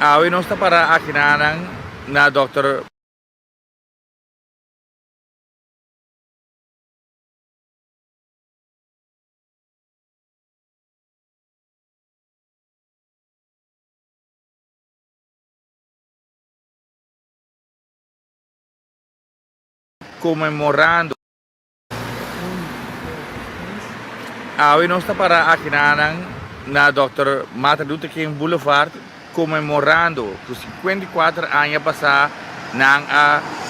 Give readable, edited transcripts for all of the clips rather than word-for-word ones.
Hoy no está para akinanang na Dr. Comemorando. Hoy no está para akinanang na Dr. Martin Luther King Boulevard comemorando os 54 anos passar ng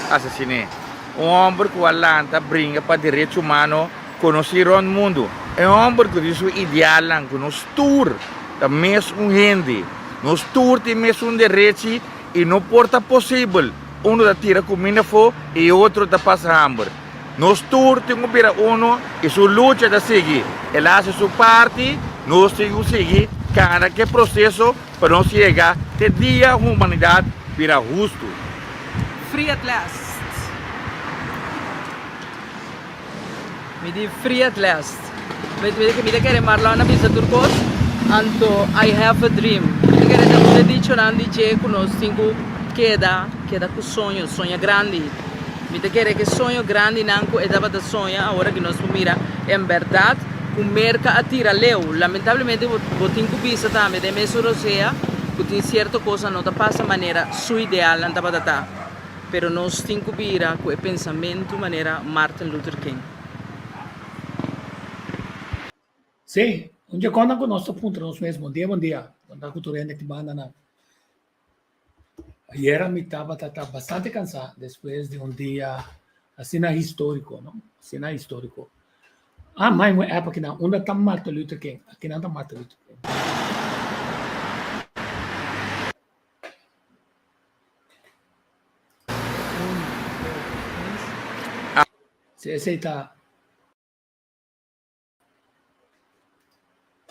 assassiné. Homem que Atlanta brinca para direitos humanos conhecer o mundo. É homem que diz o ideal lang, que nos tour da mesma gente. Nos tour tem mesmo direito e não porta possível. Um da tira comida fo e outro da passa hamburger. Nos tour tem um e sua luta da seguir. Ele faz sua parte, nós temos que seguir cada que processo para não chegar até dia a humanidade vira justo. Free at last. Me di free at last. Me quer Marlana bisa turcos. Anto I have a dream. Me quer te dicho nandi che conosco queda com sonho grande. Me te quer que sonho grande nanco e dava da sonha agora que nós mira em verdade o merca atira leu. Lamentavelmente botin ku bisa também de mesura sea que tem certa coisa não tá passa maneira su ideal não tá batata. Pero nós tem que vira com o pensamento maneira Martin Luther King. Sim, um dia quando nós apontamos mesmo, bom dia, quando a cultura ainda que banda na. E era me estava bastante cansado depois de um dia assim histórico, não? Assim histórico. Mas uma época que não, onde está Martin Luther King, aqui não está Martin Luther King. Se aceita.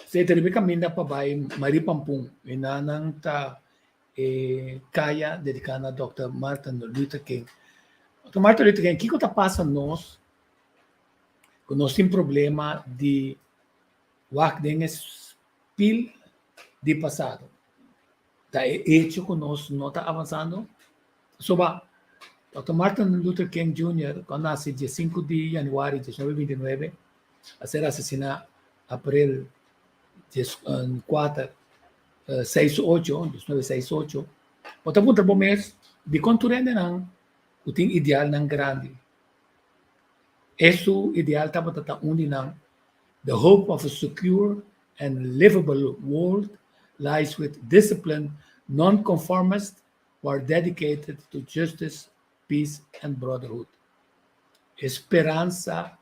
Se terbi caminha para baixo, Maripampum, e não está kaya dedicada a Dr. Martin Luther King. Dr. Martin Luther King, o que está passando nós? Que nós temos problema de spil de passado. Está hecho que nós não está avançando. Soba, Dr. Martin Luther King Jr., quando nasce dia 5 de janeiro de 1929, a ser assassinado em abril 4, 68, 1968, outra punta bom mês de conturende não, o tem ideal não grande. Esse ideal estava onde não. The hope of a secure and livable world lies with disciplined non-conformists who are dedicated to justice, peace and brotherhood. Esperança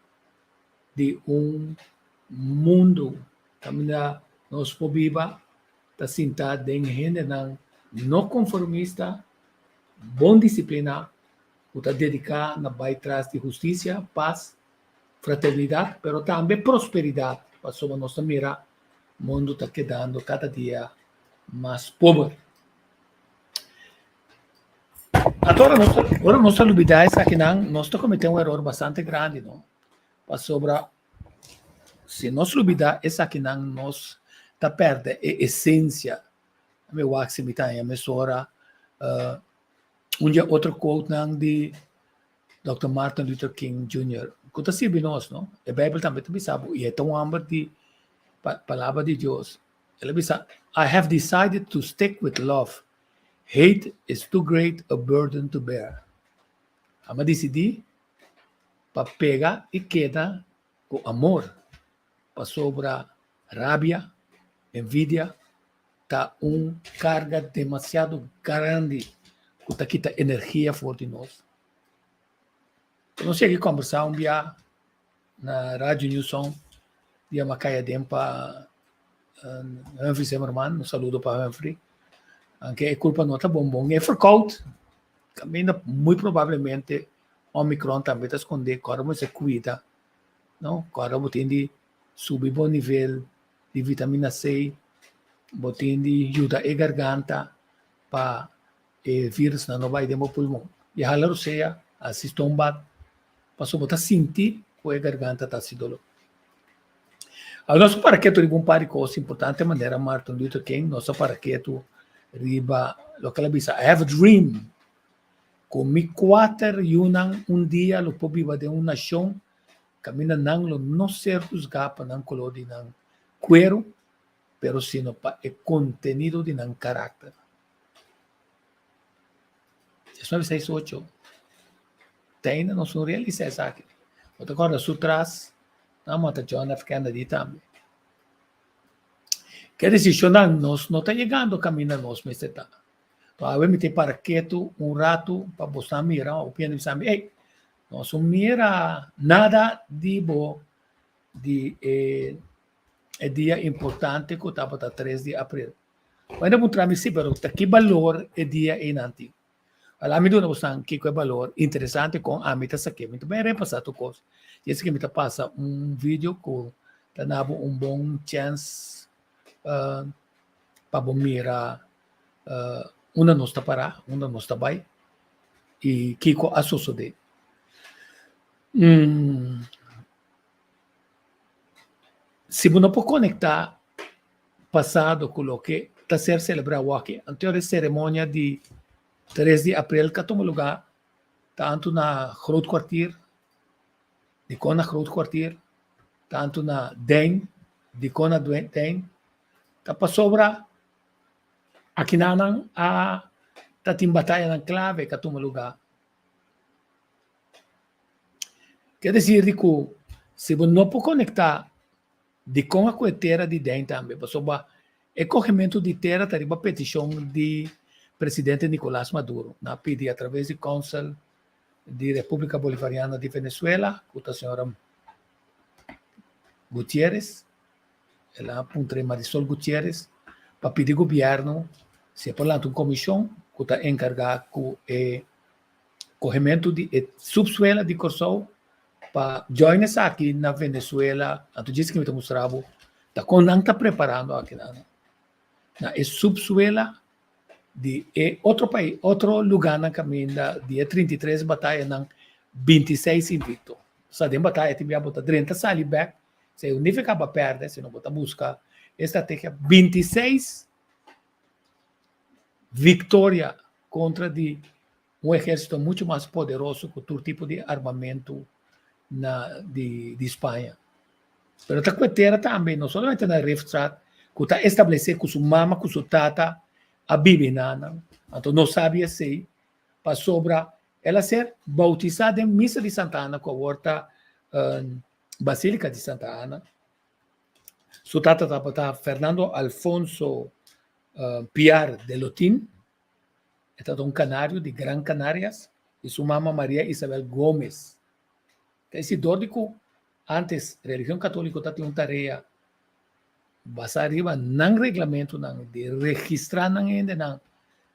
de mundo caminha nos pobiba ta sinta den gente não conformista, bom disciplina, que está dedicada na vai trás de justiça, paz, fraternidade, pero também prosperidade. Passou nossa mira, o mundo está quedando cada dia mais pobre. Agora nós olvidamos que nós cometemos erro bastante grande, não? Para se nós olvidar essa que nós está perde a essência. Meu wax me tá em emissora. Dia outro quote de Dr. Martin Luther King Jr. Que está se nós, não? A Bíblia também te sabe e é tão amor de palavra de Deus. Ele diz: I have decided to stick with love. Hate is too great a burden to bear. Ama decidi para pegar e queda com amor. Para sobra rabia, envidia, tá carga demasiado grande que tá quita energia forte em nós. Eu não sei que conversar um dia na Rádio Newsom, dia Macaia Dempa, Humphrey Zimmerman, um saludo para Humphrey, que é culpa nota bombom, é verkoud, caminha muito provavelmente Omicron também está escondendo, como se cuida, não? Como tem de subir bom nível de vitamina C, botin de ajuda a garganta para o vírus não vai dentro do pulmão. E a halaro seja, assiste bat, para botar sentir que a garganta está se dolor. A nosso paraqueto de um par de coisas importantes, maneira Martin Luther King, nosso paraqueto riba, lo que la bisa, I have a dream. Kung mi 4 yunang un dia lo po biba de una nación, camina nang lo no ser juzgapa ng color di ng cuero, pero sino pa e contenido di ng carácter. 1968. Ainda não são realizadas aqui. Outra coisa, sutras, não mata John F. Kennedy também. Quer dizer, nós não está chegando caminho nós, mas está. Então, eu me tenho para quieto rato para você mirar, o piano sabe, ei, nós não mira nada de bom de dia importante que estava para 3 de abril. Ainda vou trazer, sim, mas que valor é dia em antigo. Alam mo doon na que é valor interessante com a mita sa kimi. Então, bem repassado coisa. E esse que me passa vídeo com tanabo bom chance para mira uma nossa para, uma nossa bai e kiko asuso de. Se você não pode conectar passado com o que está ser celebrado aqui, anterior cerimônia de 3 de abril que toma lugar tanto na Groot Kwartier, de Kona Groot Kwartier, tanto na Den, de Kona Den, tapos sobra aqui nanang a tatimbataya ng clave que toma lugar. Quer dizer que se você não pode conectar de com a coetera de Den também, sobre o corrimento de terra, tem uma petição de presidente Nicolás Maduro, na pedi através do Council de República Bolivariana de Venezuela, com a senhora Gutierrez, ela apontou Marisol Gutierrez, para pedir ao governo se apoiando uma comissão que está encarregada com o corrimento de subsuelo de Corsou para joiner aqui na Venezuela, então disse que me mostrava, não está preparando aqui na subsuelo de outro país, outro lugar na caminha, dia 33 batalha ng 26 invicto. Sa din batalha, tibia bota 30 sali back, se unifica para perder, se não bota busca estratégia 26 vitória contra de exército muito mais poderoso que todo tipo de armamento de Espanha. Pero esta cuetera também, não somente na Riftstrat, que está estabelecer com sua mama, com sua tata, a Biblia, então não sabia se para sobra ela ser bautizada em missa de Santa Ana com a horta Basílica de Santa Ana. Sua tata estava Fernando Alfonso Piar de Lotín, era canário de Gran Canarias, e sua mama Maria Isabel Gomes. Esse dórico, antes, a religião católica tinha uma tarefa basa arriba ng reglamento de registrar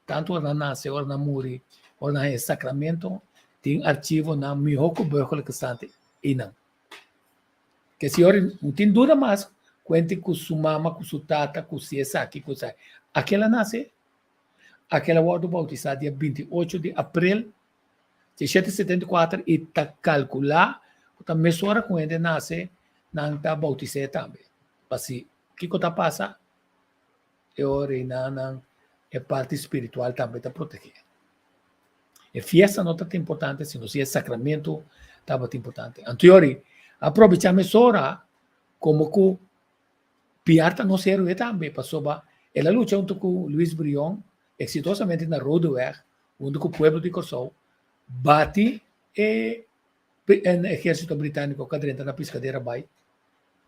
tanto na nasce ou na muri ou na sacramento tem arquivo na mihoko bökol kastante inang que se ori não tem dura mais cuente com sua mama com sua tata com sua aqui com sai aquela nasce aquela word bautizada dia 28 de abril de 774 e tá calcular a mesura com ele nasce nang ta bautizada também assim que está passa é hora é parte espiritual também está protegida. E fiesta não está importante, se não é sacramento está muito importante. Anteriori, aproveitar a mesura como que piarta não serve também, passou ba, ela luta junto com Luis Brion, exitosamente na Rodeweg, onde o povo de Corsou bate e o exército britânico cadrenta na piscadeira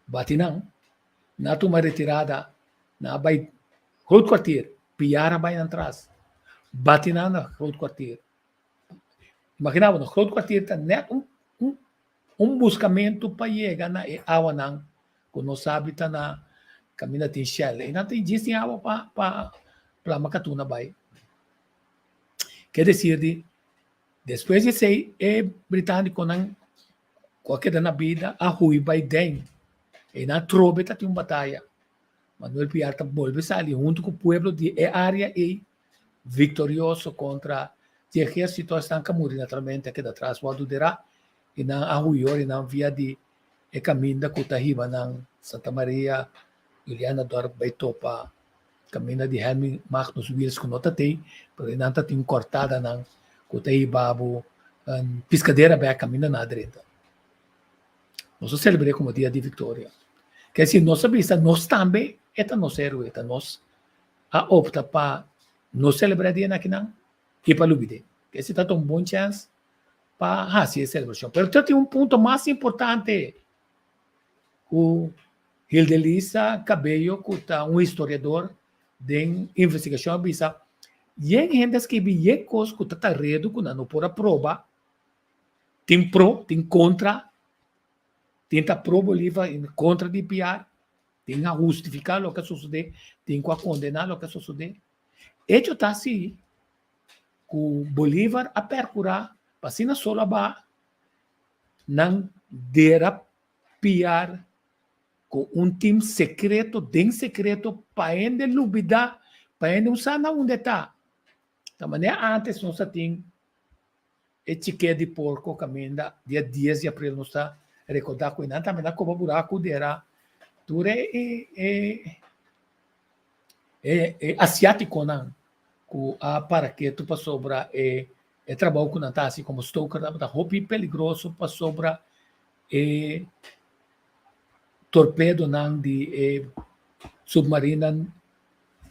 bate não. Na uma retirada, na bay Groot Kwartier, piara bay ng atrás, bati na Groot Kwartier. Imaginava, no Groot Kwartier, net buscamento para chegar na awa ng, kung não sabe, na camina tin Shell. E natin existe awa para makatuna bay. Quer dizer, depois de ser britânico ng qualquer na vida, a hui bay den. E na trobe tem uma batalha. Manuel Piar volve ali junto com o povo de área e vitorioso contra o exército estanca muri naturalmente aqui atrás o dirá e na ahuyor e na via de caminho da Cutahiba ng Santa Maria Juliana Dor Baitopa Camina de Helmi Magnus Wills com nota tem, pero não tem cortada não, com tem babo, piscadeira bem camina na direita. Nós celebramos como dia de vitória. Que se nós sabemos, nós também, é nosso herói, nós a opta para não celebrar dia naquele e para lubide. Que se tá um bom chance para fazer a celebração. Pero tem um ponto mais importante. O Hildelisa Cabello, que é um historiador de investigação, avisa, e em gente que vive coisas que está redo, que não pode prova, tem pro, tem contra, tenta pro Bolívar e contra de PR, tem a justificar o que sucedeu, tem a condenar o que sucedeu. Hecho está assim, que o Bolívar a percurar, para se não só lá, não dera PR com um time secreto, bem secreto, para ainda lubidar, para ainda usar na onde está. Da maneira antes, nós tínhamos etiqueta de porco, caminha, dia 10 de abril, nós está recordar com ele, também como buraco dera, tudo é asiático, não? Para que tu para sobra trabalho com nata assim como stoker, da roupa peligroso para sobra torpedo não de submarina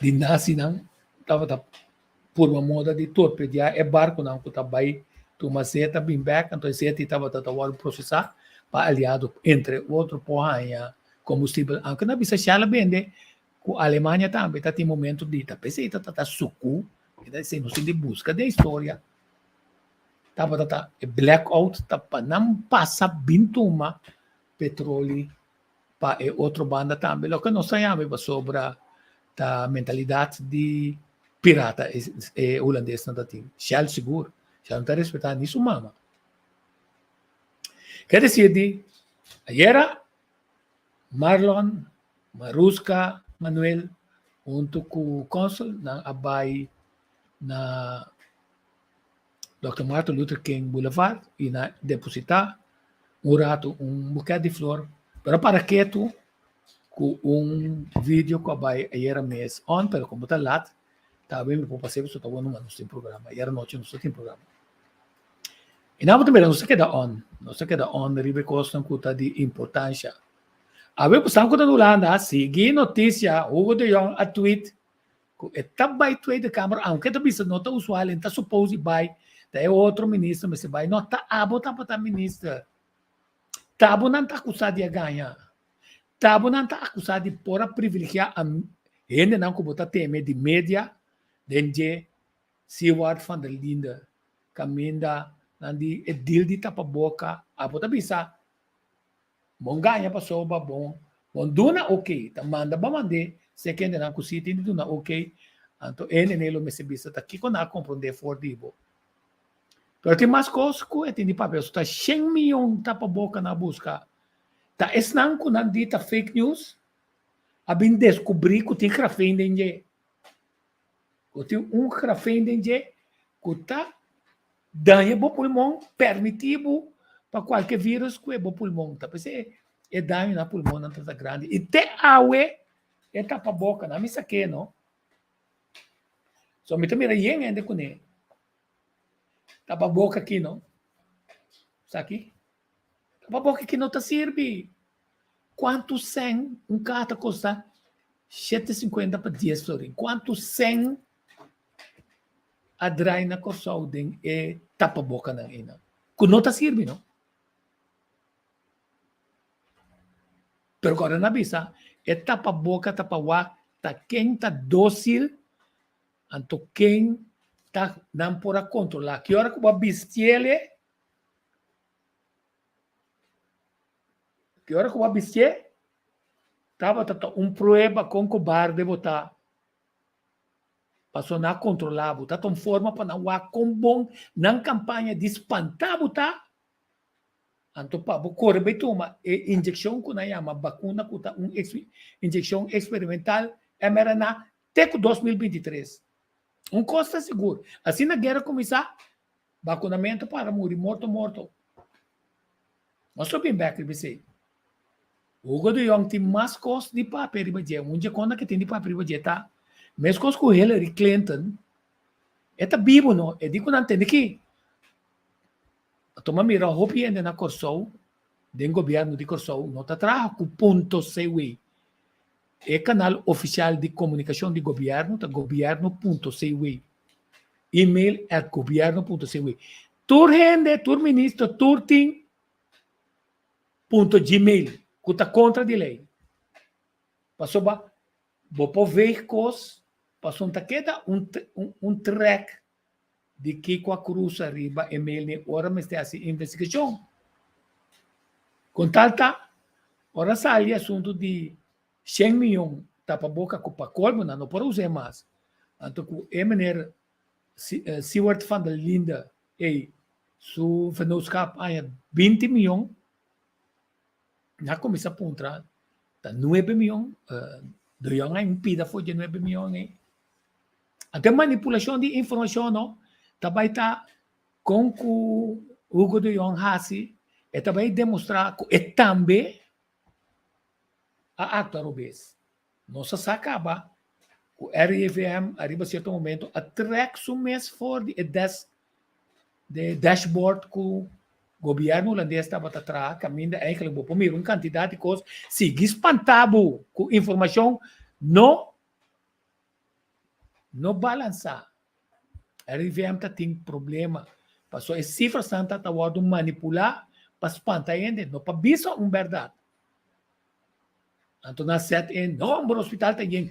de nazi não tava por uma moda de torpedear barco não que tá vai tu maceta bem back então esse tava o processar para aliado entre outro porra combustível aunque na bisa chala vende com a Alemanha também tá tem momento de tá pensei tá suco e daí se não se de busca de história tava blackout tá para não passa bintuma petróleo para outro banda também o que nós sabemos sobre a mentalidade de pirata holandês não tem Shell seguro já não está respeitando isso mama quer dizer era Marlon Maruska Manuel junto com o cônsul na Abay na Dr. Martin Luther King Boulevard e na depositar rato buquê de flor pero para que tu com vídeo que vai era mês on pero como está lá também me passei isso estava no nosso programa era noite no nosso programa e não também não se queda on ribe costam cuta de importância Abe pusang ko tanulanda, sige notícia, Hugo de Jong a tweet, ko etabay tweet de câmera, aunque ta bisa nota usual, enta suppose by, daí outro ministro, mas vai nota abo ta pata ministro. Tabo não tá acusado de ganhar. Tabo não tá acusado de pôr a privilegiar a gente não como tá teme de mídia, de Seward van der Linde, caminda, nandi edil de tapa boca, abo ta bisa. Bom ganha para soba bom duna ok tá manda ba mande se que ainda não cosita duna ok então nelo me se bisa tá aqui com a compreender for dibo pero tem mais coisas que tem de papel tá 100 milhões tá para boca na busca tá esnan com não dita fake news a bem descobrir que tem grafeno dentro que tem grafeno dentro que tá danha bo pulmão permitivo para qualquer vírus que é bom pulmão, tá? Porque é dano na pulmão não tá grande. E te awe é tapa boca, não me saque, não? Só me também yen ainda com ele. Tapa boca aqui, não? Sabe? Tapa boca aqui não tá serve. Quanto 100 carta custa 7,50 para 10 florins. Quanto 100 a dry na corsaudem é tapa boca na ina. Que não tá serve, não? Pero agora na bisa, tapa boca, tapa wa, tá quem tá dócil, anto quem tá não pode controlar. Que hora que o bistiele, tava prueba com cobarde botar. Passou na controlar, botar tom forma para não com bom, na campanha de espantar botar. Anto pa corre bem toma injeção que na chama vacuna que injeção experimental mRNA até 2023 custa seguro assim na guerra começar vacunamento para morrer morto nós só bem back você o Hugo de Jong tem mais costas de papel onde quando que tem de papel tá Mesmo com Hillary Clinton, está vivo, não? E digo, não entende que toma mira, hopi ainda na Corsou, do governo de Corsou, não está trabalhando com ponto CW. É canal oficial de comunicação de governo, tá governo.cw. E-mail @governo.cw. Tur rende, tur ministro, tur ting, .gmail, que está contra de lei. Passou ba, vou por veículos, passou um track de que com a cruz arriba, e-mail, ne ora me está assim, investigação. Com talta, ora sai assunto de 100 milhões, tapa boca com o colmo, não pode usar mais. Então, é maneira, Seward van der Linde, su vennootschap aan 20 miljoen, na começa a pontuar, tá 9 milhões, de yang ay pida for de 9 milhões. Até manipulação de informação, não, também tá com o Hugo de Jong Hassi, e também demonstrar que também a acta robês. Não se acaba, o RIVM, arriba a certo momento, a track sumes for de dashboard que o governo holandês estava atrás, caminho eigenlijk vou pôr uma quantidade de coisas, se espantado com informação, não balançar. A RIVM tem problema, passou as cifras tanto a manipular para espantar ainda, não para bisa verdade. Então, na set em hombre hospital tem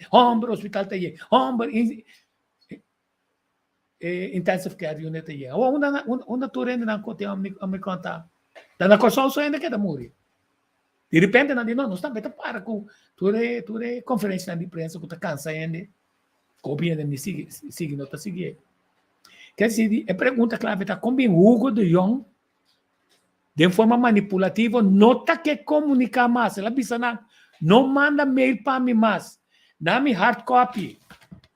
hospital tem intensive care unit tem uma turenda na cote a me contar. Da na coisa só ainda que da muri. De repente não está bem para com ture conferência de imprensa que está cansa ainda. Copia de sigue não está seguir. Quer dizer, a pergunta clave está como Hugo de Jong de forma manipulativa nota que comunicar mais, ela bisa não manda mail para mim mais. Dá-me hard copy.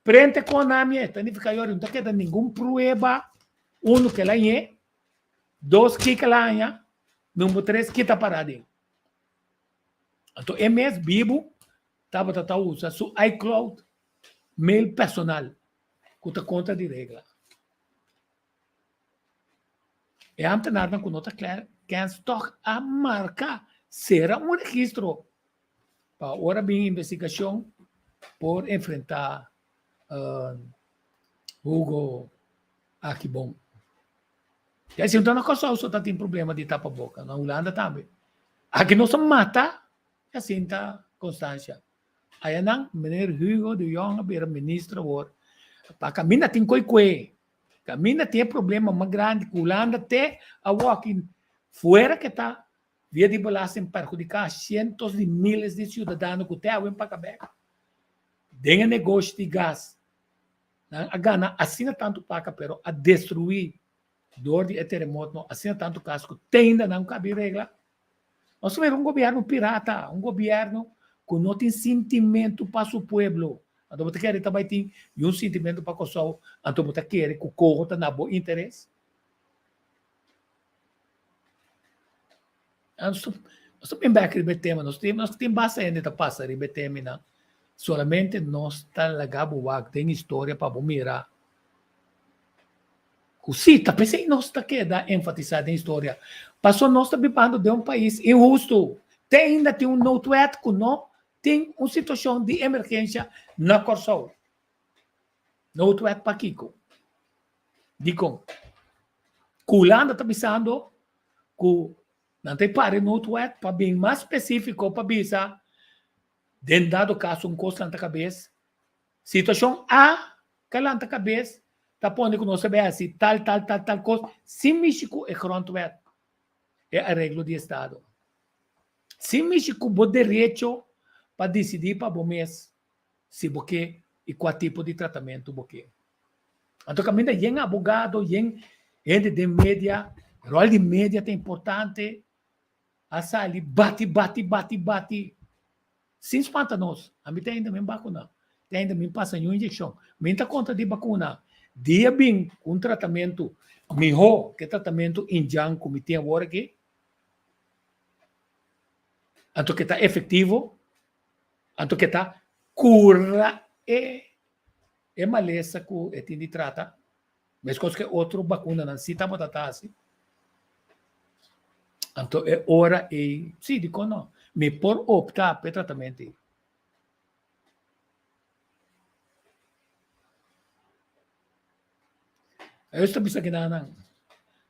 Prende com a minha. Então, fica aí, não tem nenhuma prova. Um, que ela é. Dois, que ela é. Número 3, que está parado. Então, é mesmo vivo. Estava usando seu iCloud, mail personal, com a conta de regra. É antes nada com nota clara, que é a marca será um registro. Para agora bem investigação por enfrentar Hugo Akibon. E assim, então, na Kosovo só tem problema de tapa-boca. Na Holanda também. Aqui não se mata, assim está constância. Aí não, menino Hugo de Jong, era ministro, para caminhar tem coi-coi. Caminha tem problema mais grande que a Holanda tem a walking fora que está via de bolagem perjudicar cientos de miles de cidadãos que têm para cabeça. Tem negócio de gás. A Gana assina tanto paca, pero a destruir dor de terremoto, assina tanto caso que tem ainda não cabe regra. Nós somos um governo pirata, um governo que não tem sentimento para o povo. Então, você quer também ter um sentimento para o pessoal, então você quer que o corpo tenha bom interesse. Nós estamos bem aquele tema, nós temos bastante de passar em tema, não? Solamente nós talagabo tem história para mirar. Sim, tá pensei nós está queda enfatizar em história. Passou nós está vivendo de um país injusto. Ainda tem um notuet que não tem uma situação de emergência na Corsou. Notuet para Kiko. Digo, Kulanda está pensando que não tem pare notuet para bem mais específico para bisa. Dentro dado caso, um custo na cabeça. Situação A, que lá na cabeça, está pondo que não sabe assim, tal coisa. Se México é frontuet, é arreglo de Estado. Se México tem direito para decidir para o mês, se porque e qual tipo de tratamento porque. Então, caminho de advogado, gente de mídia, rol de mídia é importante. A sali bate. Sem espanta nós. A mim tem ainda me vacuna. Tem ainda me passa uma injeção. Me está conta de vacuna. Dia bem um tratamento melhor que tratamento indiano como tem agora aqui. Então que está efetivo. Então que está cura e é maleza que tem de tratar, mas coisa que outra vacuna não se está botando assim. Então é hora e sim, digo não, me por optar pelo tratamento. Eu estou pensando que não.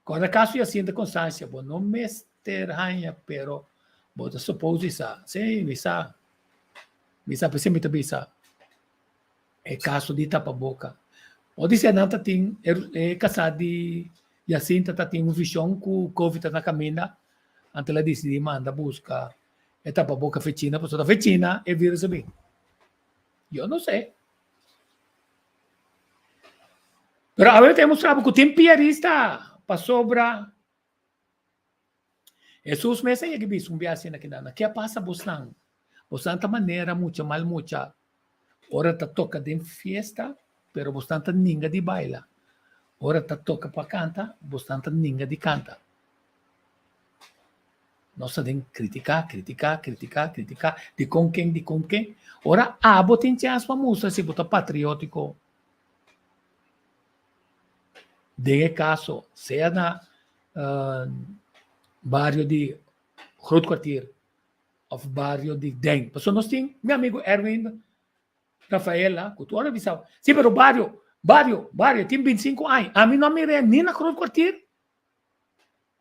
Quando caso eu sinto consciência, bom, não me esterranha, pero bota supose isso, sim, bisa pensei muito bisa. É caso de tapa boca. O dizer não tá tem é casado de Jacinta tá tem uma visão que o Covid tá na caminha, ante ela decide manda busca é tapa boca fechina, pessoa da fechina é vírus bem. Eu não sei. Pero a ver, temos trabalho que tem piarista para sobra. Jesus meses é que bis um viagem aqui na que passa buscando. Buscando maneira muita. Ora tá toca de fiesta, pero buscando ninguém de baila. Ora tá toca para canta, buscando ninguém de canta. Nós podemos criticar, de com quem. Ora, tem chance para mostrar se você patriótico. De caso, seja na bairro de Groot Kwartier ou bairro de Den. Porque nós temos, meu amigo Erwin Rafaela, que tu olha visão. Sim, pero bairro, tem 25 anos. A mim não me rende nem na Groot Kwartier.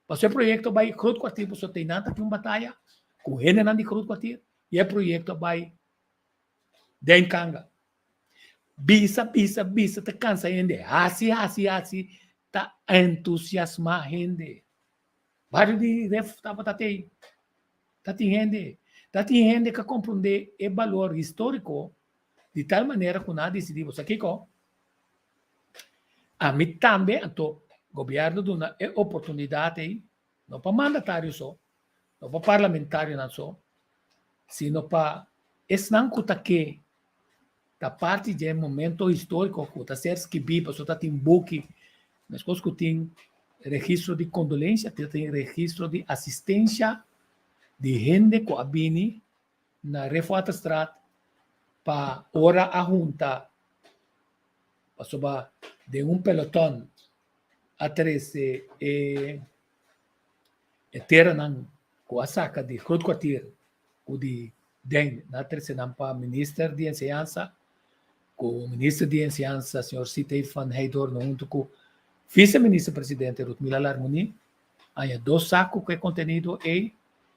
Porque o projeto vai Groot Kwartier, porque tem nada que uma batalha com ele não de Groot Kwartier. E o projeto vai Den Kanga. Bisa, te cansa gente. Assim, tá entusiasma gente. Vários de ref tá tem gente que compreende o valor histórico de tal maneira que nada decidimos aqui com a mim também, então, o governo dá uma oportunidade não para mandatário só, não para parlamentário não só, sino para esnancuta que da parte de momento histórico que está certo que vive, só está tem book, mas coisas que tem registro de condolência, tem registro de assistência de gente que abine na Reforma Estrada para ora a junta para soba de pelotão a 13 e terra nan com a saca de Groot Kwartier o de den na 13 nan para ministro de enseñanza com o ministro de enseñanza senhor Citei van Heidor junto com vice-ministro-presidente Rutmila Larmoni, há dois sacos que contenido e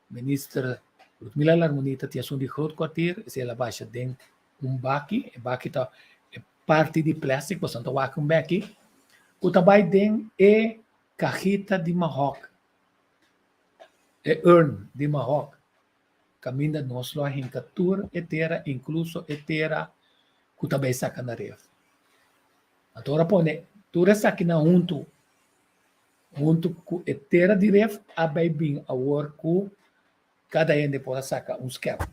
ministra Rutmila Larmoni tinha som de Groot Kwartier, se ela baixa dentro baque tá é parte de plástico, portanto o baque, o trabalho dentro é cajita de Marrocos, é urn de Marrocos, caminha nosso lá em captura etera, incluso etera, que também saca na ref. Agora põe tudo isso aqui na junto com a terra de ref, a bem a work cada gente pode sacar um scap.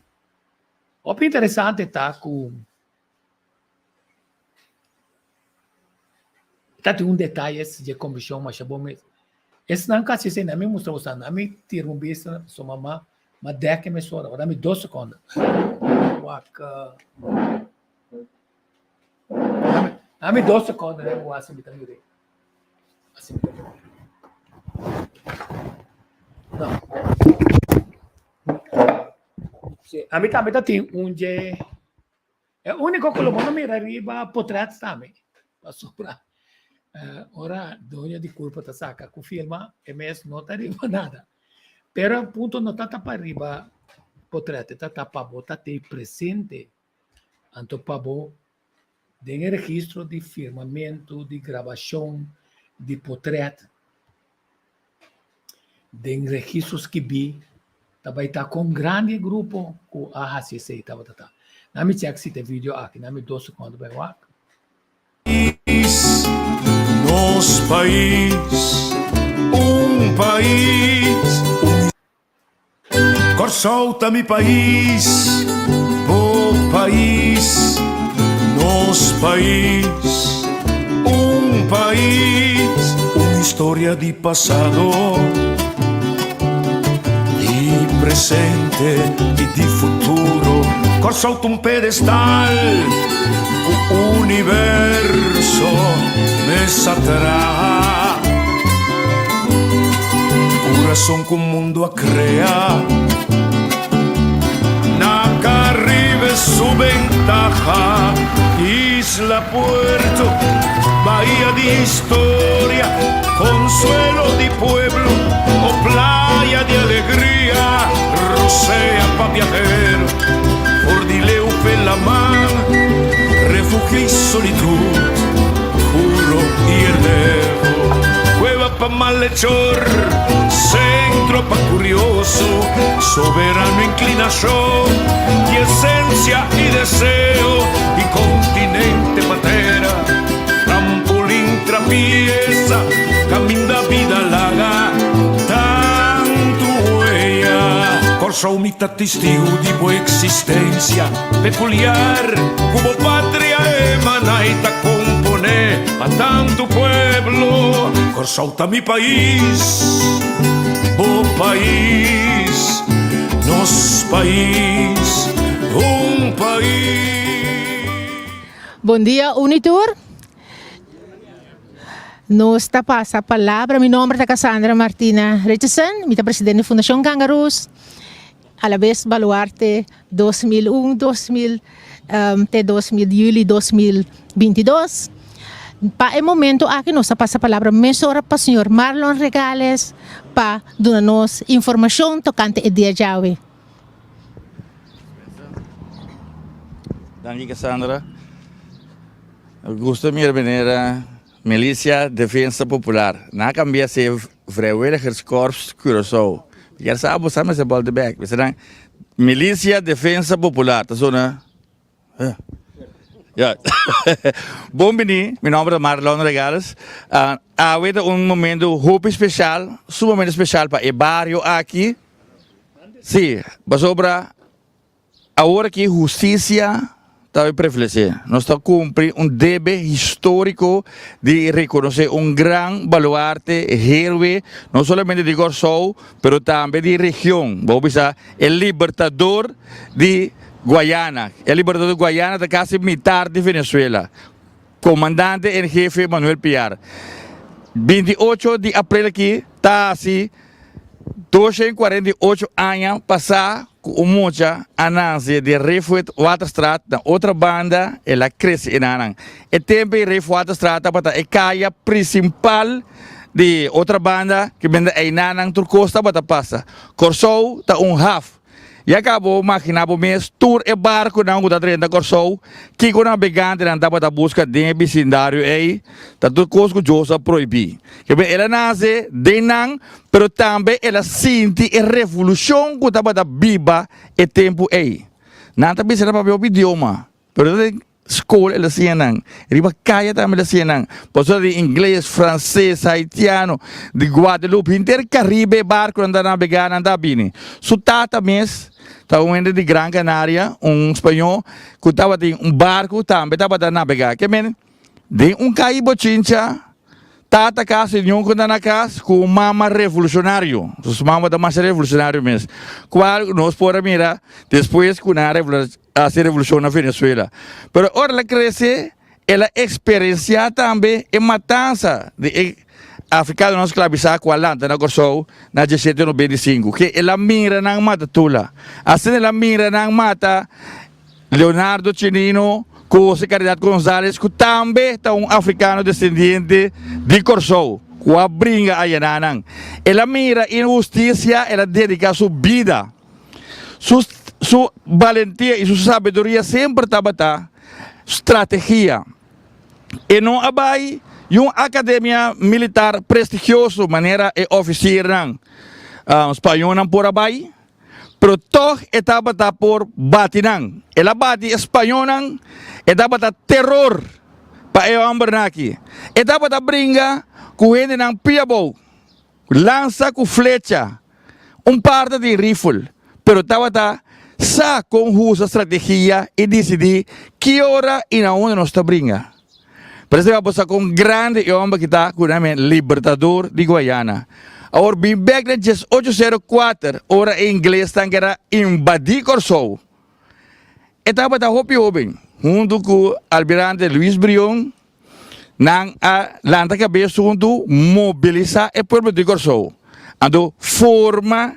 O interessante está com tem detalhes de comissão, mas é bom mesmo. Esse não quase se não me mostra você, não me tira bicho, sua mamãe, mas deque me sora, agora me 2 segundos. Waka. Dá-me 2 segundos, né? Vou assim, também. Assim. Não. A mim também tem onde é o único que não me arriba portrait também. Para sobrar. Ora, dona de culpa tá saca com filma, é mesmo não tá arriba nada. Pero ponto não tá para arriba portrait, tá para botar te presente. Anto para bo tem registro de firmamento, de gravação, de portrait, tem registros que vi, também está com um grande grupo com a HCC, tá. Não me check se tem vídeo aqui, não me 2 segundos, bem, ó. Nos país, Corsolta mi país, o país, nos país, uma história de passado, de presente e de futuro. Corsolta pedestal universo me satrá. Corazón que un mundo a crear, naca arriba su ventaja, isla, puerto, bahía de historia, consuelo de pueblo o playa de alegría, rocea pa' viajero, Cordileu la mar, refugio y solitud, juro y elevo, cueva pa' malhechor, centro pa' curioso, soberano inclinación y esencia y deseo, y continente patera, trampolín, trapieza, camina vida larga, tanto huella, corso umita testigo de buena existencia, peculiar, como patria emana y ta compone a tanto pueblo, corso mi país, oh país, nos país, un país. Bom dia, Unitur. Nos passa a palavra. Meu nome é Cassandra Martina Richardson, eu sou presidente da Fundação Kangaroos, a la vez Baluarte 2001, 2000, até 2000, julho de 2022. Para o momento, aqui nós passa a palavra mesora para o senhor Marlon Regales para dar-nos informação tocante ao dia de hoje. Danke, Cassandra. Gusto meer meneer Militia Defensa Popular. Na cambia se Vrijwilligerskorps Curaçao. Jij sabe samen se balde back. We zeggen Militia Defensa Popular. Dat is zo'n ja. Bom dia, meu nome é Marlon Regales. Hoje é momento muito especial, sumamente especial para o bairro aqui. Sim, sobre agora que justiça está prevalecer. Nós estamos cumprindo dever histórico de reconhecer grande baluarte, héroe, não somente de Curaçao, mas também de região. Vamos dizer, o libertador de Guayana. El libertador de Guayana está casi mitad de Venezuela. Comandante en jefe Manuel Piar. 28 de abril aquí está así. 248 años pasar con mucha anansia de Refuet Waterstraat na outra banda ela cresce en Anang. El tiempo de Refuet Waterstraat para a calle principal de outra banda que vende en Anang Turcosta para passa. Curaçao está half. E acabou imaginando mês tour e barco não que está treinando Curaçao, que com navegante não estava a busca de vecindário aí, tá tudo coisa que Josa proibir. Que bem, ela nasce de não, mas também ela sente a revolução que estava a viva e tempo aí. Não está pensando para o idioma, mas escola ela se não, riba caia também ela se não, pessoas de inglês, francês, haitiano, de Guadalupe, inteiro Caribe barco anda navegar anda bem. Sutata mês estava um de Gran Canária, espanhol, que estava em barco também estava a navegar. Que bem, de caibo chincha, tata casa de que anda na casa com mama revolucionário, os mama da massa revolucionário mesmo. Qual nós podemos mirar depois que a revolução na Venezuela. Mas ora ela cresce, ela experiencia também a matança de africano não escravizado com a lanta na Curaçao na 1795, que ela mira não mata tula. Assim ela mira não mata Leonardo Chinino, José Caridad González, que também é africano descendente de Curaçao, que a brinca a Yananang. Ela mira injustiça, ela dedica sua vida, sua valentia e sua sabedoria sempre estava estratégia. E não abai uma academia militar prestigiosa, maneira é oficial não, espanhol não por abai, pero toch estava por batinang. Ela bate espanhol não, estava terror para o homem aqui. Estava brinca com ele não piabo, lança com flecha, parte de rifle, pero estava sa com usa estratégia e decidir que hora e na onde nós está brinca. Por isso vamos com um grande homem que está com o nome Libertador de Guayana. Agora, bem back na 1804, hora em inglês, que era invadir Curaçao. Estava da hopi homem. junto com o almirante Luis Brion, nang lanta cabeça junto mobilizar o povo de Corsou. Ando forma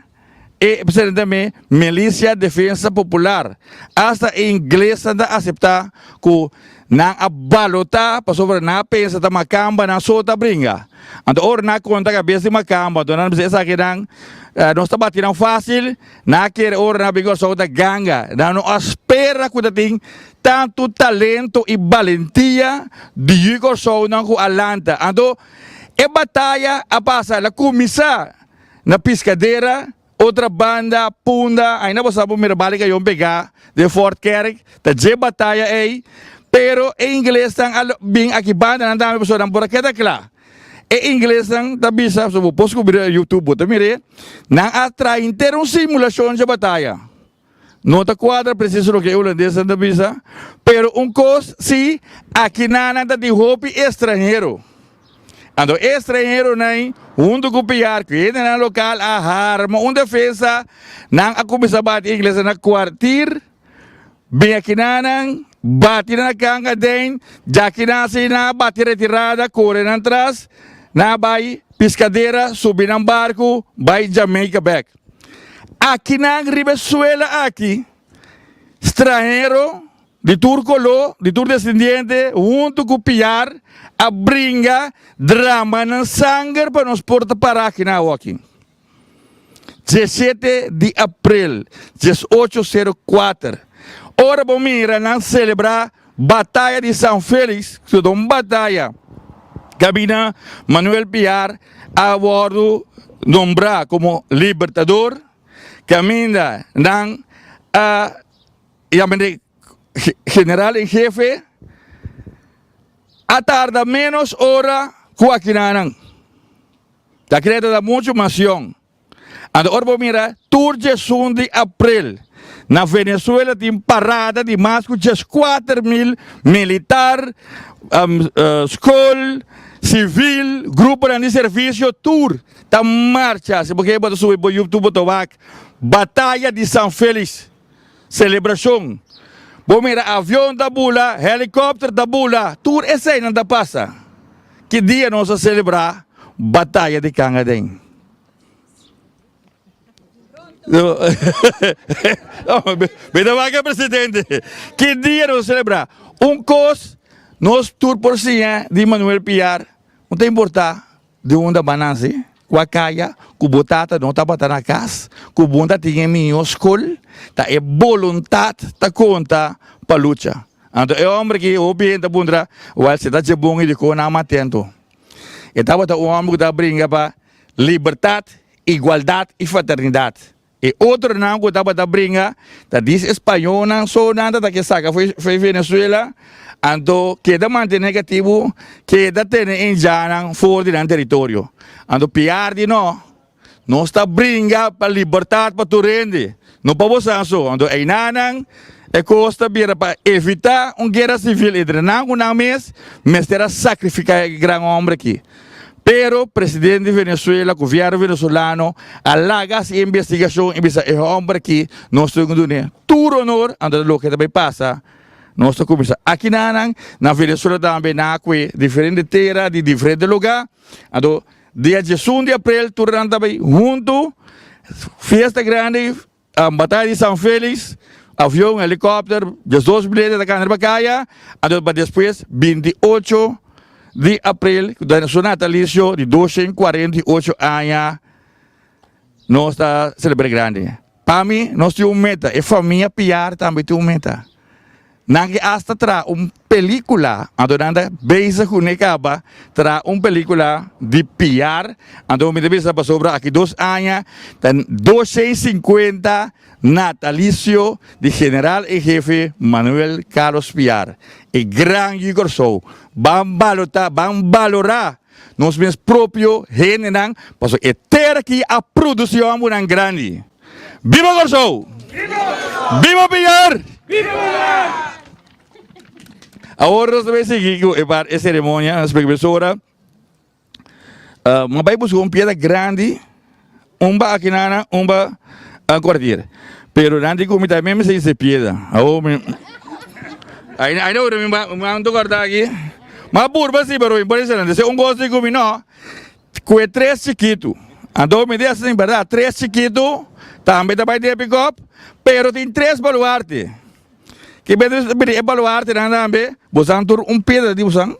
e também milícia defesa popular. Hasta em inglês anda aceitar que nang abalota para sobre na pensa ta Macamba na sota bringa. Ando or na conta cabeça de Macamba, donan bisa que nang não está batendo fácil, na quer or na bigor sota ganga. Não espera que tem tanto talento e valentia de Igor Sou não com Alanta. Ando e batalha a passa la comissa na piscadeira. Outra banda, Punda, ainda você sabe o balik yung pegar de Fort Kerk, ta je batalha aí, pero em inglês tang bing aqui banda não dá pessoa não por aqui tá claro. Em inglês tang ta bisa, so posso cobrir YouTube, tá mire, não atrai ter simulação de batalha. Nota quadra preciso lo que holandês ta bisa, pero cos si aqui na de hopi estrangeiro. Ando estrangeiro nem junto com o piar que na local a arma defesa nang ako bisabati inglesa na kwartir bem aqui nanang bati na kanga den jaki na sina bati retirada corre na atrás na bay piscadeira subir ng barco bay Jamaica back aqui nang Ribesuela aqui estrangeiro de turcolo, de tur descendiente, junto com o piar, a bringa, drama ng sangue para nos porta para aqui na walking. 17 de abril, 1804. Ora, bom, mira, nang celebrar Batalha de São Félix, que é uma batalha. Cabina Manuel Piar, a bordo, nombrar como libertador, camina, nang, general en jefe, a tarda menos hora cuaquinanan. Da creta da mucho masión. Ando orbo mira, turje de abril. Na Venezuela tem parada de mais de 4.000 militar, escola, civil, grupo de serviço, tour, ta marcha. Se porque eu subir para YouTube, Batalha de São Félix, celebração. Bom, mira, avião da bula, helicóptero da bula, tour essa aí não dá passa. Que dia nós vamos celebrar Batalha de Cangadém? Beda vaga presidente. Que dia nós vamos celebrar? Cos, nós tour por cima de Manuel Piar, não tem importar de onde bananse. Com a caia, com botata, não está batendo na casa, com bunda tinha minha escola, tá é vontade, tá conta para luta. Então é homem que o bem da bunda, o se tá de bom e de com não matento. E tá bota o homem que tá brinca para liberdade, igualdade e fraternidade. E outro não que tá bota brinca, tá diz espanhol não só nada da que saca foi Venezuela. Então, queda manter negativo, queda ter em janang fora do território. Então, piar de nós está brincando para liberdade para tu rende. Não para você só. Então, aí nanang é costa bira para evitar guerra civil entre não na mês, mas terá sacrificar o grande homem aqui. Pero presidente de Venezuela, governo venezolano, alaga essa investigação e bisa o homem aqui, nós estamos dando tudo honor, então o que também passa. Nós estamos começando. Aqui na Venezuela também na diferente terra, de diferente lugar. Então, dia 1 de abril, turando também junto, festa grande, Batalha de São Félix, avião, helicóptero, 2 bilhetes da Câmara Bacaia. Então, depois, 28 de abril, da sua natalício de 248 anos, nós estamos celebrando grande. Para mim, nós temos uma meta. E a família Piar também tem uma meta. Nangi hasta tra película, adorando beisa com necaba, tra película de Piar, ando me deve saber sobre aqui 2 anos, 250 natalício de general e jefe Manuel Carlos Piar. E grande Igor Sou, vamos valorar nos meus próprios general, para que ter aqui a produção muito grande. Viva Igor Sou! Viva Piar! Viva! Agora nós vamos seguir a cerimônia, a professora. Mas vai buscar uma piada grande, uma aqui na uma quartier. Pero não digo que também me sei piada. I know me to cortar aqui. Mas burba sim, pero impressionante. Se gosto de comer, não. Com 3 chiquito. Então me diz assim, verdade, 3 chiquito, também tá para ter pick-up, pero tem 3 baluarte. Que bem baluarte não também, bosan tur pedaço de bosan.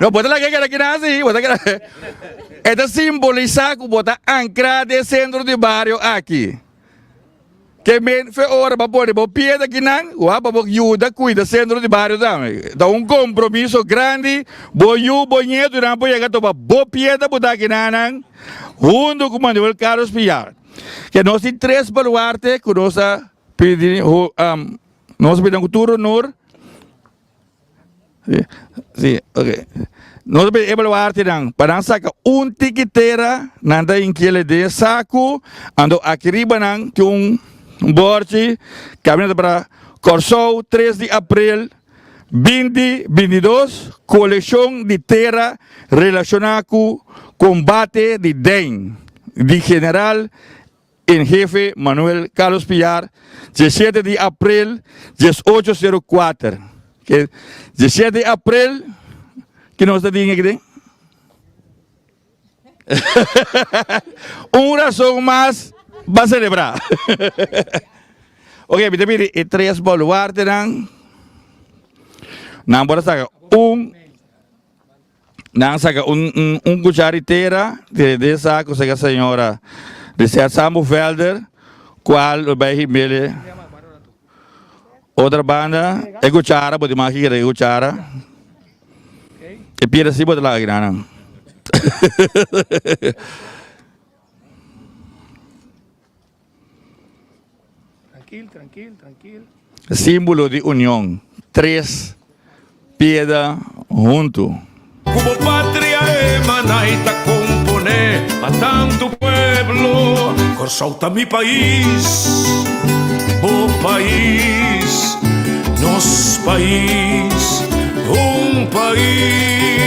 Não bota lá que aqui assim, bota aqui. É simbolizar que bota ancra de centro de bairro aqui. Que men foi hora para poder pieda aqui não, o apa ajuda cuida centro de bairro também. Então compromisso grande, boiu bonito não pode chegar para bo pieda botar aqui não, junto com Manuel Carlos Piar. Que nós temos 3 baluarte que nós pedimos, nós pedimos turno nor. Sim, ok. Nós pedimos baluarte não, para sacar tiquetera nanda em que ele de saco, ando aqui riba não que Borchi, caminhando para Corsou, 3 de abril, 2022, coleção de terra relacionada com combate de DEM, de General em Jefe Manuel Carlos Piar, 17 de abril, 1804. 17 de abril, que nós estamos aqui? Razão mais para celebrar. Ok, kita pilih 3 baluarte nang bora saca saca cucharitera de saco saca senhora de ser Samu Felder, qual vai himele outra banda é cuchara, pode mais que é cuchara e pira se pode lá grana. Tranquilo. Símbolo de união. 3 piedra junto. Como patria emana y te compone a tanto pueblo, Corsauta mi país, oh país, nos país, un país.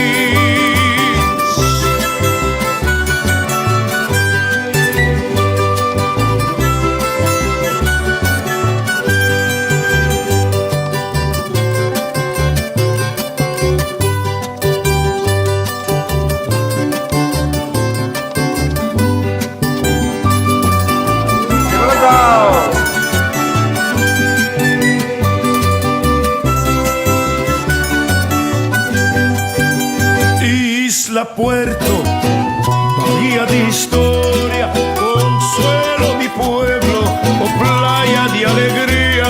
Isla Puerto, bahía de historia, consuelo mi pueblo, oh playa de alegría,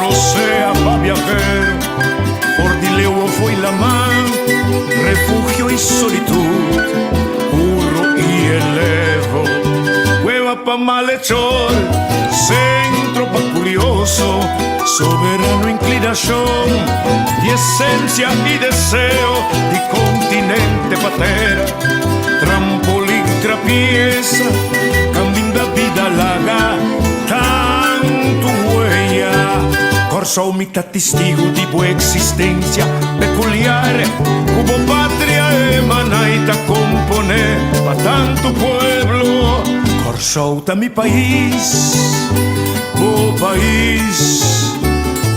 rocea pa' viajero, Cordileo fue la mar, refugio y solitud, burro y elevo, cueva pa' malhechor, centro pa' curioso, soberano inclinación, y esencia y deseo de continente patera, trampolín trapieza, camino da vida larga, tanto huella, Corsou mitad testigo de buena existencia peculiar, como patria emana y ta compone pa' tanto pueblo, Corsou ta mi país, oh país,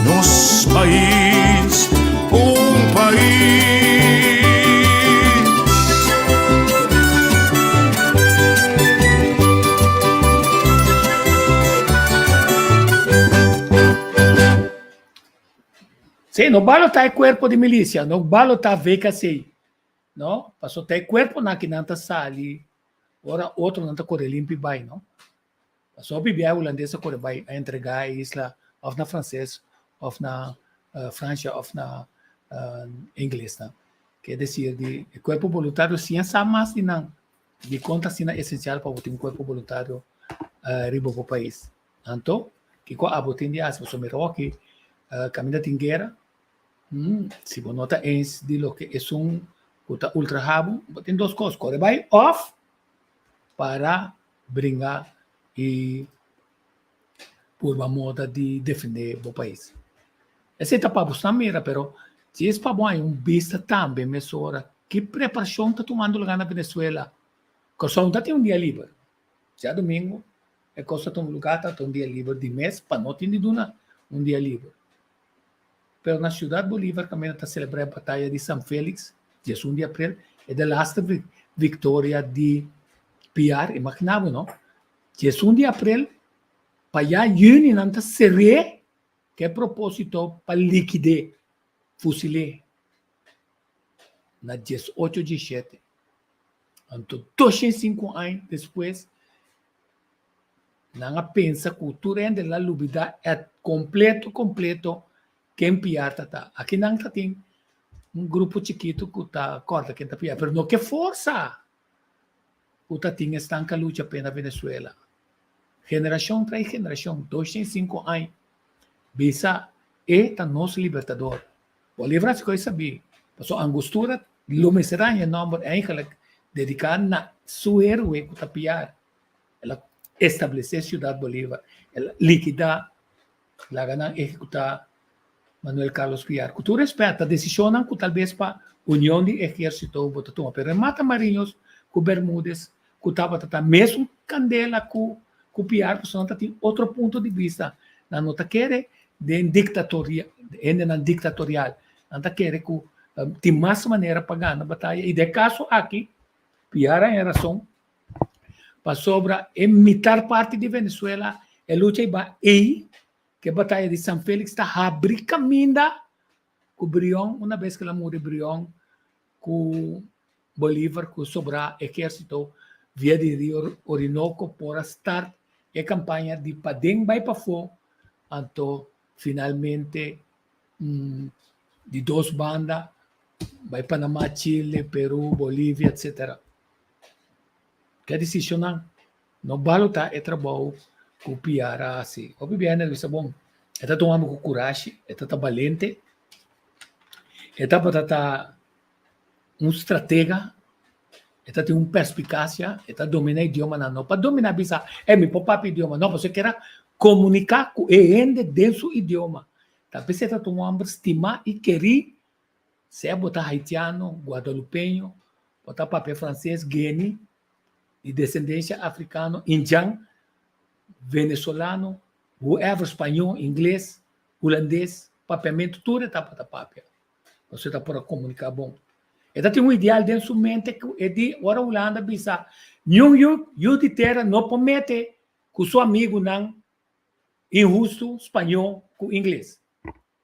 nos país, un país. Sí, no balo tá cuerpo de milícia, no balo tá VKC, no? Passou tá cuerpo na que nanta sali, ora outro nanta corre limpo vai, no? Passou bibia holandesa corre vai a entregar a isla of na francês, of na França, of na inglês, né? Quer dizer, de corpo voluntário ciência mais de conta sina essencial para ter um corpo voluntário ribo para o país. Então, que com a botin de as, você me roque, caminha tingueira, se você nota ens de lo que é ultra rabo, tem 2 coisas, corre vai off para brincar e por uma moda de defender o país. Essa etapa está mira, pero se é para bom vista também, mesora, que preparação está tomando lugar na Venezuela? Corsou não tem dia livre. Já domingo, é coisa tem lugar, tá um dia livre de mês, para não ter um dia livre. pero na Ciudad Bolívar também está celebrando a Batalha de São Félix, dia 1 de abril, é a lasta vitória de Piar, imaginava, não? Dia 1 de abril, para já junho, não está seré, que é propósito para liquidar, fuzilar, na 18 de 7. Então, 205 anos depois, não pensa que o turno da lubida é completo, quem Piar está. Aqui não tem grupo chiquito que está corta quem está Piar, mas não que força. O tem estanca luta pela Venezuela. Geração tras geração, 205 anos. Bisa é o nosso libertador. Bolívar se coisa sabia. Passou a angostura, lumiserá em nome eigenlijk dedicado na sua herói que está Piar. Ela estabelecer a Ciudad Bolívar, ela liquidar, ela ganhar executar Manuel Carlos Piar. Que tu respeita, decisão que talvez para União de Exército bota toma, pero mata Marinhos, com Bermúdez, que estava tratando mesmo Candela com Piar, que só tem outro ponto de vista. Não nota querer de dictatorial, não querer que tem mais maneira para ganhar a batalha. E de caso aqui, Piar em razão para sobra imitar parte de Venezuela, a luta aí, que a batalha de São Félix está abrindo caminho com Brión, uma vez que ela morre Brión, com Bolívar, com sobra exército, via de Rio Orinoco, para estar a campanha de Padem vai para fora, então, finalmente, de duas bandas, vai Panamá, Chile, Peru, Bolívia, etc. Que decisão não baluta é trabalho com Piar assim. O Bibiana é bom. Está tomando com coragem, está valente, está estratega, está tem perspicácia, está dominar idioma não. Para dominar bisa, meu papo idioma não. Você quer comunicar com ele dentro do idioma. Talvez você está tomando estimar e querer se botar haitiano, guadalupeño, botar papel francês, guiné, de descendência africana, indiano, venezuelano, whoever, espanhol, inglês, holandês, papiamento, tudo está para papel. Você está para comunicar bom. Então tem ideal dentro da sua mente que é de hora Holanda bisa, eu de terra não promete que o seu amigo não injusto espanhol com inglês.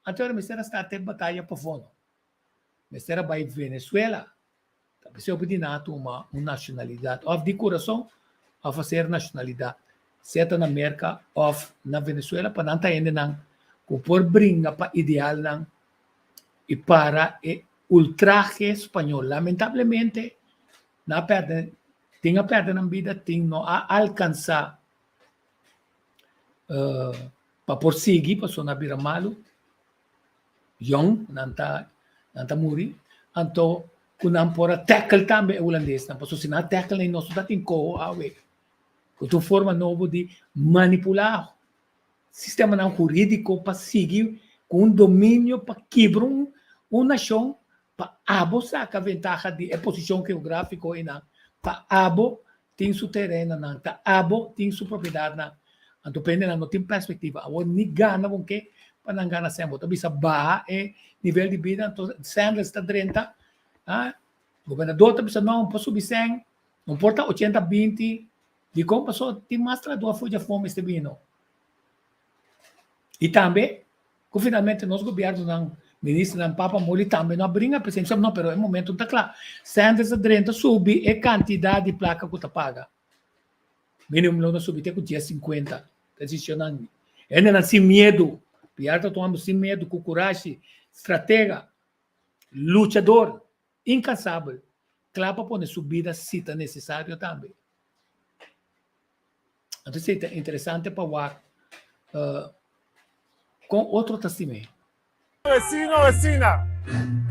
Então, me será estar até batalha para fora. Me será vai Venezuela. Se eu pedir uma nacionalidade, ou de coração, ou fazer nacionalidade, seja na América ou na Venezuela, para não estar ainda não, por brincar para ideal não, e para o ultraje espanhol. Lamentavelmente, não perde, tem a perder na vida, tem não a alcançar para prosseguir, para sonar vira malo, young, não está morrer, então, que não pode tackle também o holandês, não posso se não tackle nem nós tem como awe, que tu forma novo de manipular sistema não jurídico para seguir com domínio para quebrar uma nação para abo saca a vantagem de posição geográfica e não para abo tem seu terreno não para abo tem sua propriedade não então depende não tem perspectiva agora nem gana com que para não ganhar sempre então bisa barra é nível de vida então Sanders está 30 o governador também não posso subir 100, não importa 80-20, de como passou, tem mais tradução foi de fome este vino. E também, que finalmente, nosso governo, não, ministro, não, Papa Moli, também não brinca a presença, não, mas é momento, está claro, Sanders a 30 sube, é quantidade de placa que está paga. Mínimo não subir até com dia 50, decisionando. Ainda não sem medo, Piar está tomando sem medo, com coragem, estratega, lutador, incansável, claro para pôr subida se está necessário também. Então, é interessante para ver com outro testemunho. Vecino, vecina,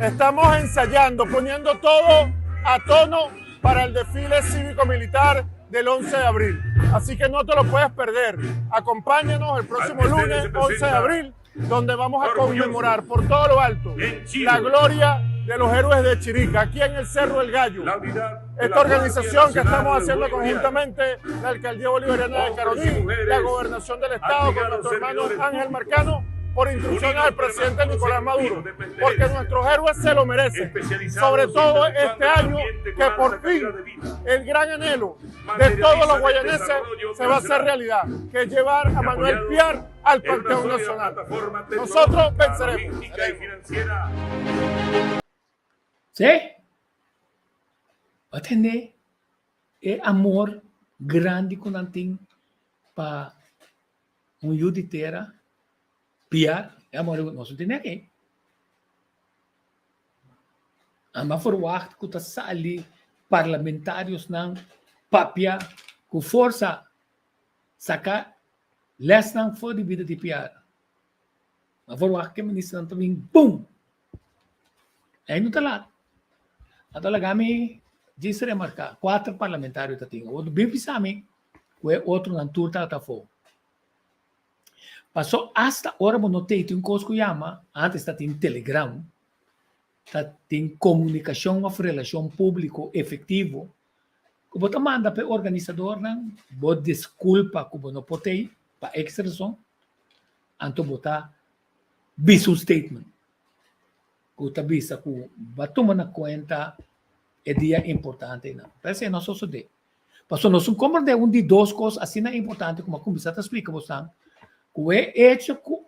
estamos ensayando, poniendo todo a tono para el desfile cívico-militar del 11 de abril. Así que no te lo puedes perder. Acompáñanos el próximo lunes, 11 de abril, donde vamos a conmemorar por todo lo alto la gloria de los héroes de Chirica, aquí en el Cerro del Gallo. Esta organización que estamos haciendo conjuntamente, la Alcaldía Bolivariana de Caroní, la Gobernación del Estado, con nuestro hermano Ángel Marcano, por instrucciones del presidente Nicolás Maduro, porque nuestros héroes se lo merecen, sobre todo este año que por fin el gran anhelo de todos los guayaneses se va a hacer realidad, que es llevar a Manuel Piar al Panteón Nacional. Nosotros venceremos. ¿Sí? Va a tener amor grande con Antin para un juditera, Piar, amor no se tiene aqui. Ama verwacht que tá ali parlamentários não papia com força sacar les não for de vida de Piar. Ama verwacht que ministro também boom. Aí não tá lá. Até lá kami disse remarcar 4 parlamentários tá tinha. O bem pisami, o outro não turta tá fo. Passou hasta hora eu notei tem um coisa que chama antes tá tem Telegram. Tem comunicação ou relação público efetivo, que você manda para o organizador, você desculpa que você não pode para extra razão, então você visa um statement, que você visa que você toma na conta é dia importante. Parece que não só isso de. Passou nós compreendemos de 2 coisas assim é importante, como a conversa explica você, que é hecho que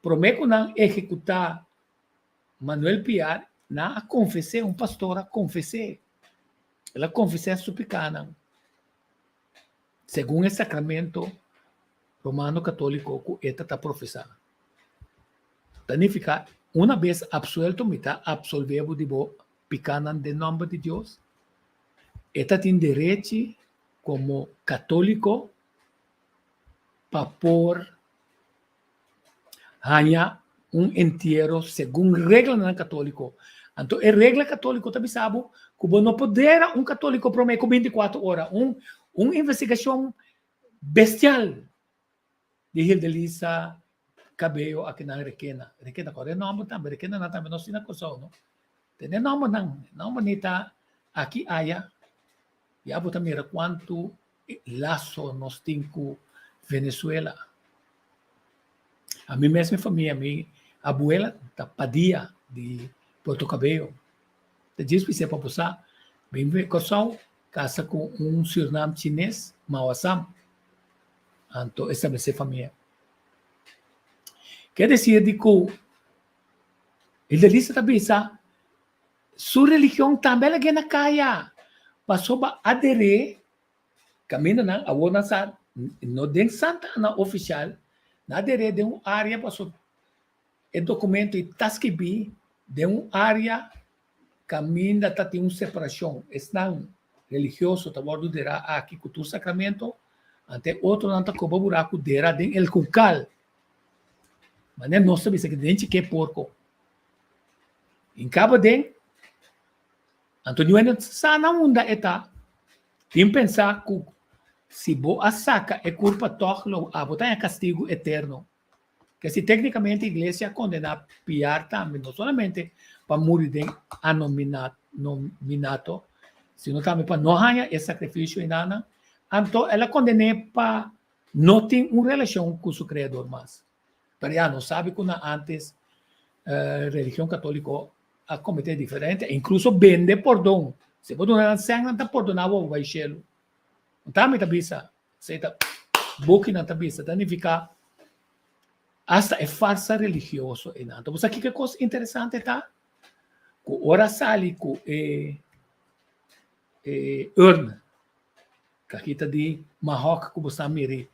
promete não executar Manuel Piar na confessei, um pastor a confessei. Ela confessou a suplicana. Segundo o sacramento romano católico que esta está professando. Significa, uma vez absuelto, me está absolvido de bo picana de nome de Deus. Esta tem direito, como católico, para pôr ganhar entierro segundo regra no católico. Então, a regra católica também sabe que não poder um católico prometer 24 horas uma investigação bestial de Hildelisa Cabello aqui na Requena. Requena corre nome também, Requena não também não se na coisa, não. Tem nome não bonita aqui aya. E a botar mira quanto laço nós temos com Venezuela. A mim mesma família, a minha abuela da Padilla de Porto Cabello. Te diz que se para passar, bem casal, casa com um Suriname chinês, Mawasam. Então, estabelecer família. Quer dizer que ele disse também, sua religião também é na caia. Passou a aderir, caminho na a sa no den Santa Ana oficial, na aderir de uma área passou o documento e tasquibi de uma área caminho da tem uma separação, estão religioso tá bordo dera aqui cultura sacramento, até outro não tá como buraco dera den el cucal. Mas não sabe se que dente que porco. Em cabo den Antônio ainda sana munda eta. Tem pensar que se boa saca é culpa tochlo, a botar castigo eterno. Que se tecnicamente a igreja condena Piar também, não somente para morrer de nominato, sino também para não ganhar esse sacrifício em nada. Então, ela condena para não ter uma relação com o Criador mais. Mas já não sabe que antes a religião católica a cometer diferente, incluso vende perdão. Se você não sangue, não perdonava o baixelo. Então, a tabisa, se está boca na tabisa, significa hasta é farsa religioso. Então, aqui que coisa interessante está, que ora sali com urna, que aqui está de Marroco, que você mire,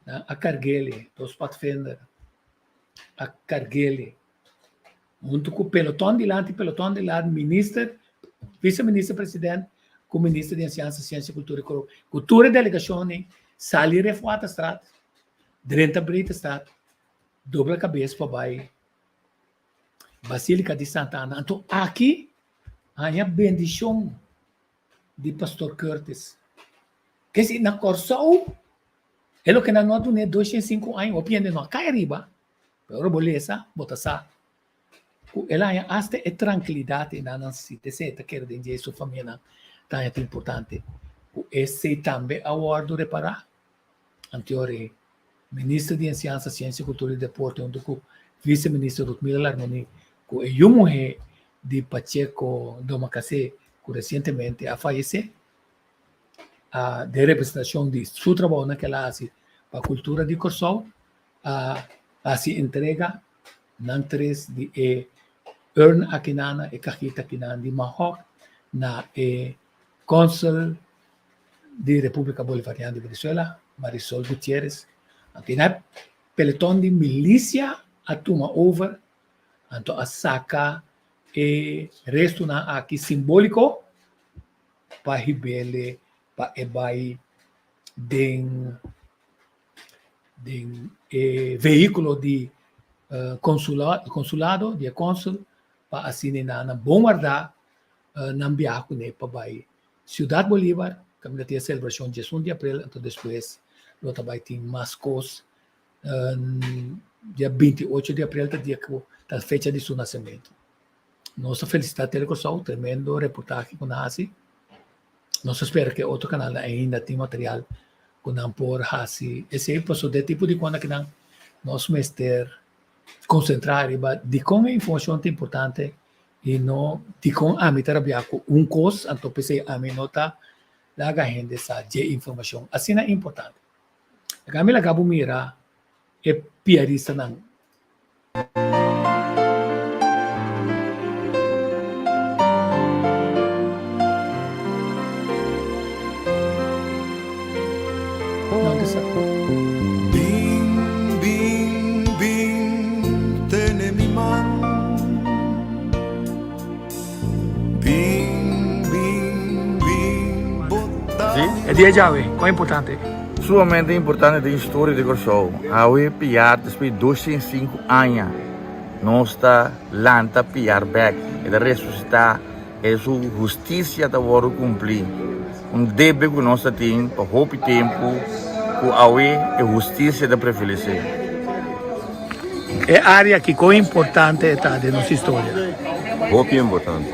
a carguele, dos patfender, a carguele, junto com o pelotão de lado, ministro, vice-ministro, presidente, com o ministro de Ciência, Cultura e Cultura e Delegação, sali refuata estrada, drenta brita estrada, dobra a cabeça para baixo, Basílica de Santa Ana. Então, aqui, há a bendição de Pastor Curtis. Que se na Corsou, é o que na nota é 205 anos, o piano não cai arriba, pero beleza, bota sa. Ela hasta é tranquilidade na nossa cidade, quer dizer, sua família tá é importante. Esse também a ordem reparar, anterior Ministro de Enseñanza, Ciência, Cultura e Deporte, onde o vice-ministro Rutmila Larmoni, que é uma mulher de Pacheco Domacase, que recentemente a falecido, de representação de seu trabalho naquela área para a cultura de Corsol, se entrega nan tres de urn akinana e kahita kinan di Mahok na Consul de República Bolivariana de Venezuela, Marisol Gutierrez, antinap peloton de milícia a toma over, anto a saca resto na aqui simbólico para ribele para ebai den veículo de consulado de consul para assim na bombardar na biaco ne para bai Ciudad Bolívar, kami tinha celebração de 1 de abril, então depois lo também tem Mascos dia 28 de abril, dia da fecha de seu nascimento. Nossa felicidade Telecosol, tremendo reportagem com a ASI. Nós esperamos que outro canal ainda tem material com a por ASI. Esse é o de tipo de coisa que nós mester concentrar de como é informação importante e não de como a mim trabalhar com coisa, então pensei a mim nota da gente essa de informação. Assim é importante. A Camila acabou mira é piarista não. Bing, bing, bing, tiene mi mano. Bing, bing, bing, bota. Sim? É dia chave, qual é importante? Sumamente importante a história de Corsol. Aue piar depois de 205 anos. Nossa lanta piar back. E de ressuscitar é sua justiça da hora cumprir. Deve que nós temos para roubar tempo que aue é justiça da prevalecer. É área que é importante está de nossa história. Muito importante.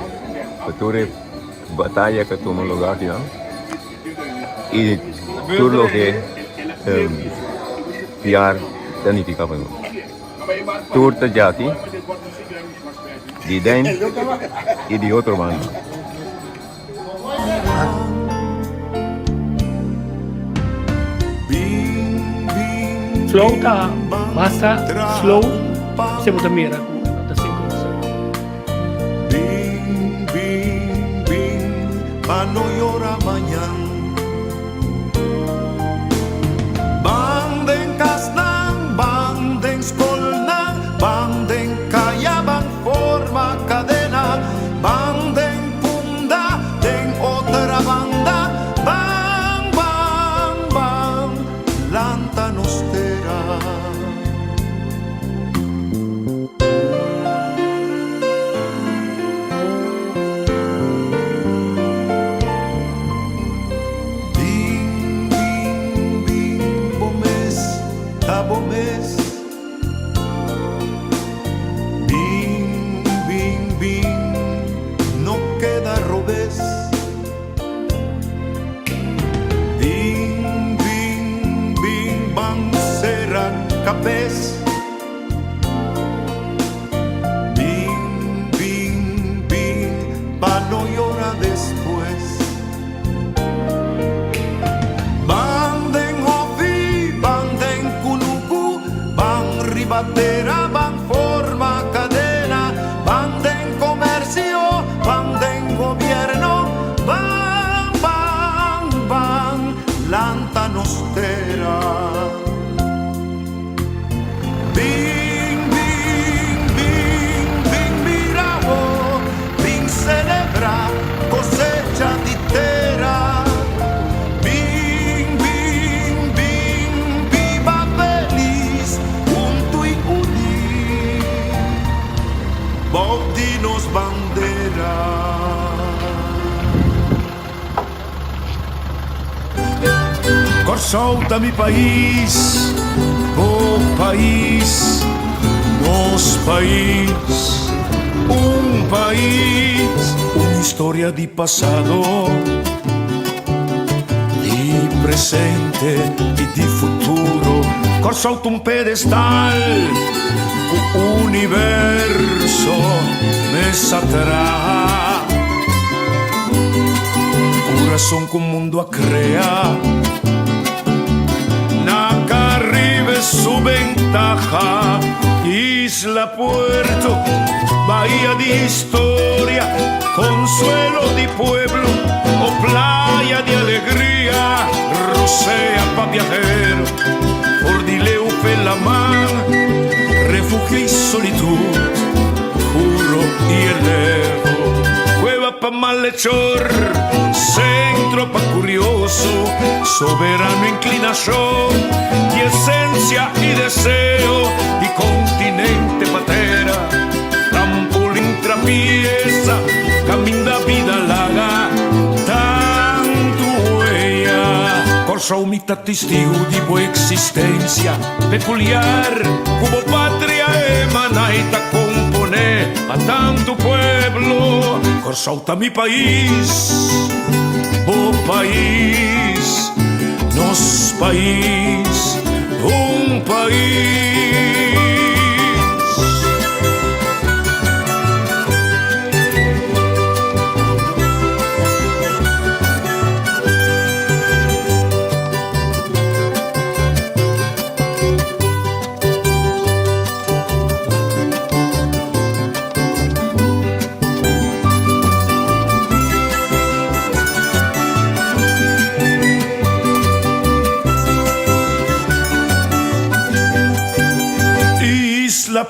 Porque batalha que toma lugar aqui, e tudo o que piar significa para nós. Tudo já aqui, de dentro e de outro bando. Flow tá, basta slow, você pode mirar da Bing, bing, bing, pa no llorar mañana. Banden kasnang, banden skolnang, banden kayabang forma cadena, banden punda, den otra banda, bang, bang, bang, lanta nostera. Bing, bing, bing, bomes, tabomes. Bing, bing, bing, no queda robes. Bing, bing, bing, bang, será capez. Bing, bing, bing, pa no llorar después. Banden hofi, banden kunuku, ban ribatera, ban forma cadena, banden comercio, banden gobierno, ban, ban, ban, lanta nostera. Bing, bing, bing, bing, mira, oh, bing, celebra, cosecha di terra. Bing, bing, bing, viva feliz, junto y unir, bautinos bandera. Corsol da mi país, oh país, nos país, una historia di passato, di presente e di futuro. corso sotto un pedestal, universo messa tra. Corazón con mundo a crear, na carribe su ventaja, isla, puerto, bahía de historia, consuelo de pueblo o playa de alegría, rocea pa' viajero, por dileu per la mar, refugio y solitud, juro y elevo, cueva pa' malhechor, centro pa' curioso, soberano inclinación y esencia y deseo, y continente patera, trampolín trapieza, camina vida larga, tanto huella, corso umita testigo de buena existencia, peculiar, como patria emanaita compone a tanto pueblo, corso mi país, oh país, nos país, un país.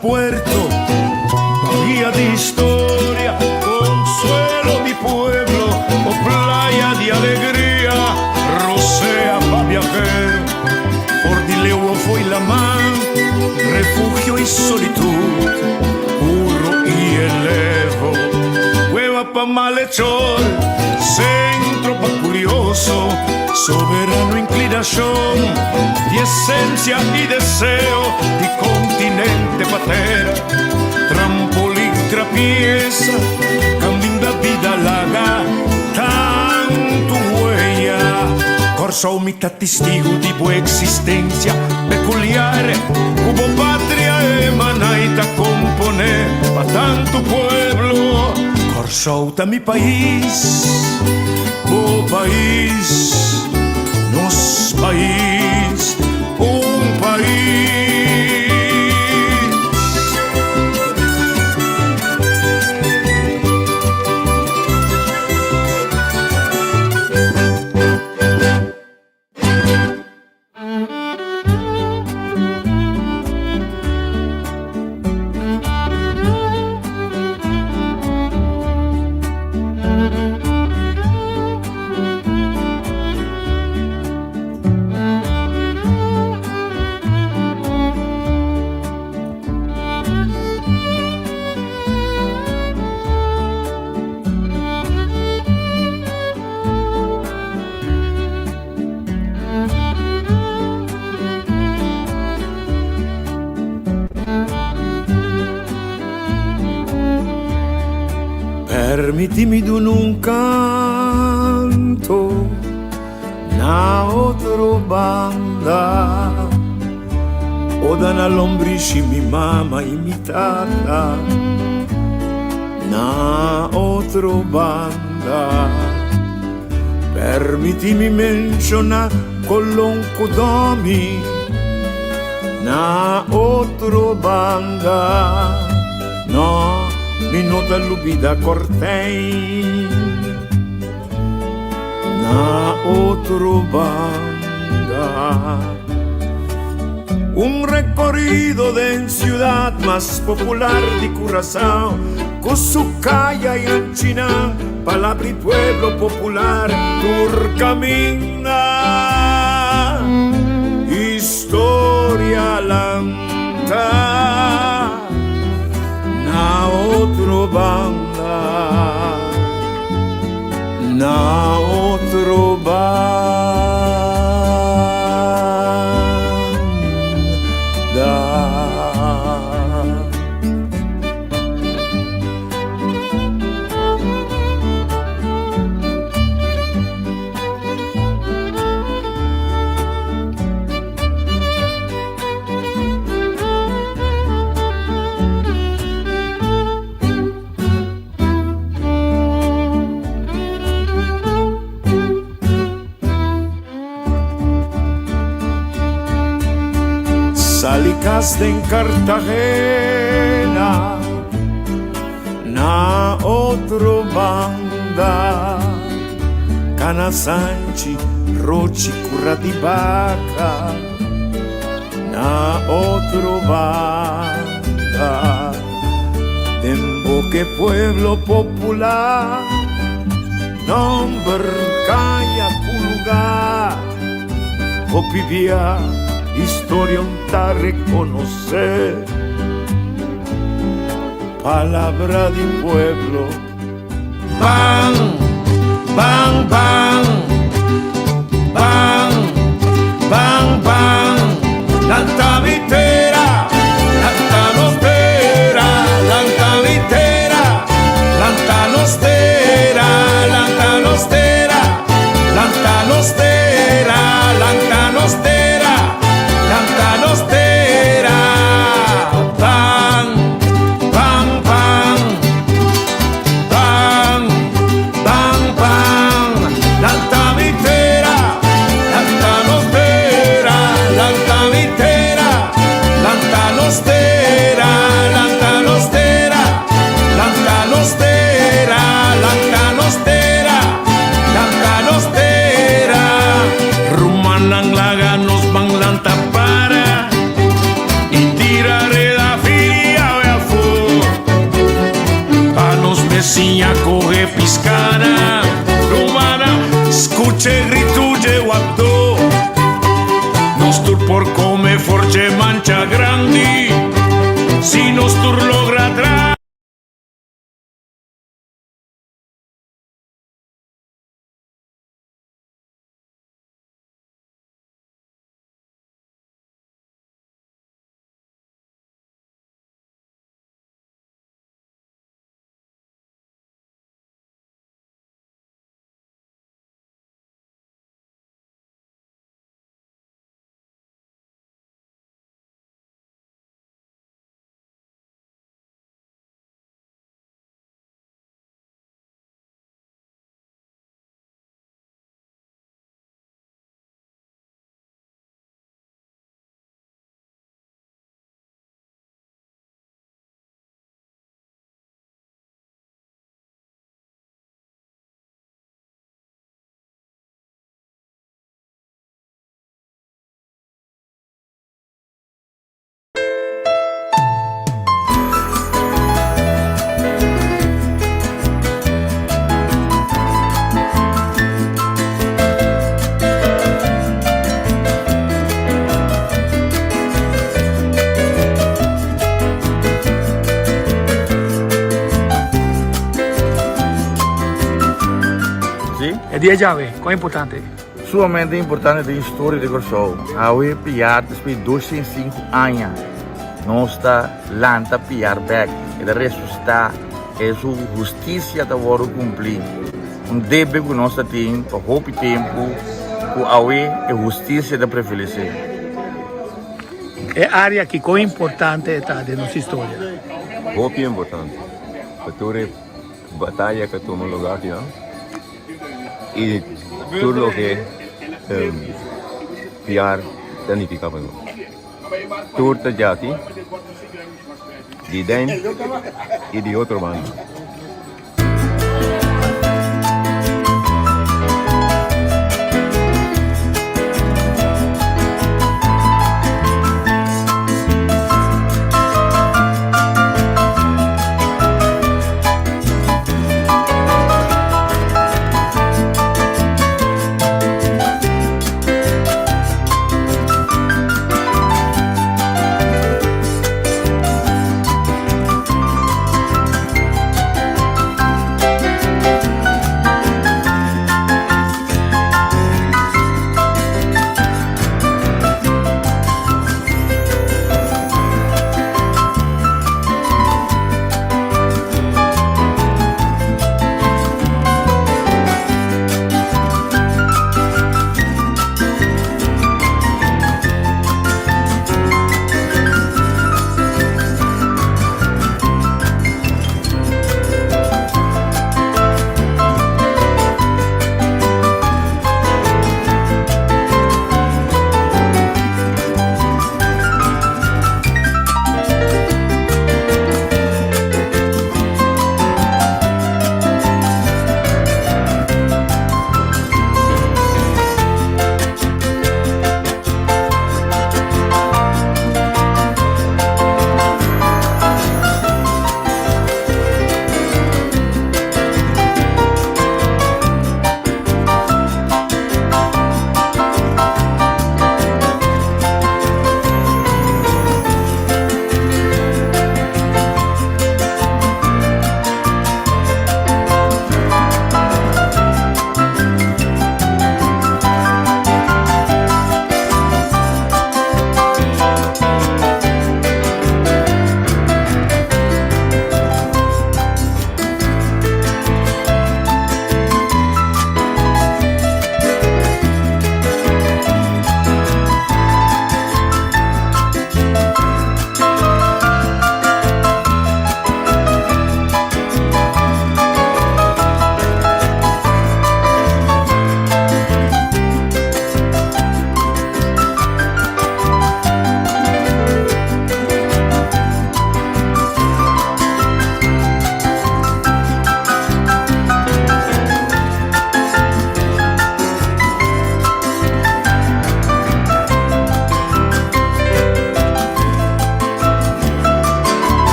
Puerto, bahía de historia, consuelo de pueblo o playa de alegría, rocea pa' viajero, por dileu fue la mar, refugio y solitud, puro y elevo, cueva pa' malhechor, centro pa' curioso, soberano inclinación, y esencia y deseo, de continente patera, trampolín trapieza, camina vida larga, tanto huella, corso mitad testigo de buena existencia, peculiar, como patria emanaita compone, pa' tanto pueblo, corso mi país, oh país, nos país, un país. Permitimi d'un un canto, na otro banda, o da na lombrici mi mamma imitata, na otro banda. Permitimi mencionar colonco domi, na otro banda, no. Mi nota lubida cortei, na otro banda. Un recorrido de ciudad más popular de Curazao, con su calle y anchina, palabra y pueblo popular, por camina, historia lanta. Na otro banda, na otro banda. salicaste en Cartagena na otro banda Cana Sanchi, Rochi, Curratibaca na otro banda Demboque pueblo popular nombre calla lugar Opivia historia un ta reconocer palabra de pueblo bang bang bang bang bang bang lanta vitera lanta nostera lanta vitera lanta nostera lanta nostera lanta nostera lanta nostera lanta nostera bang bang bang bang bang bang lanta vitera lanta nostera lanta vitera lanta nostera lanta nostera lanta nostera lanta nostera lanta nostera rumanang laga nos bang lanta para y tirare la filia a fu panos vecina coge piscana rumana escuche gritulle guató nos tur por come forge mancha grandi si nos tur logra tra ¿Sí? E 10 llave, qual é importante? Sumamente importante a história de Corsol. Aue piar después 205 años. No está lanta piar back. E de resto está é sua justiça da hora cumprir. Deve que nós temos para roupa tempo, que aue é justiça da prevalecer. É área que qual é importante está de nossa história. Hoop je importante. Beture batalha que toma lugar aqui, não? E tudo o que piar significa para nós. Turta jati de dentro e de outro bando.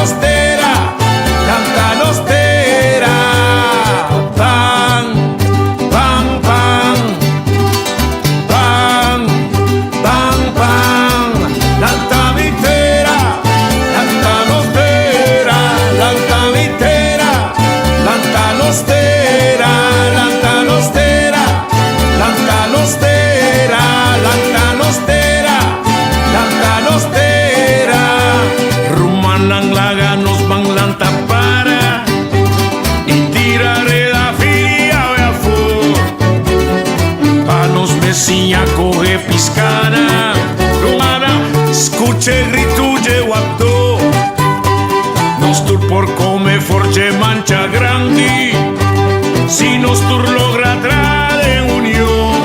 nostera. Pan, pan, pan, pan, pan, pan. Lanta vitera, lanta nostera, lanta vitera, lanta nostera, lanta nostera, lanta nostera, lanta nostera, lanta nostera. Rumanang laganos bang lanta para y tirare la filia a fuor. Panos mesiña coge piscana, rumana escuche rituye guapto. Nostur por come forge mancha grandi, si nostur logra trade unión.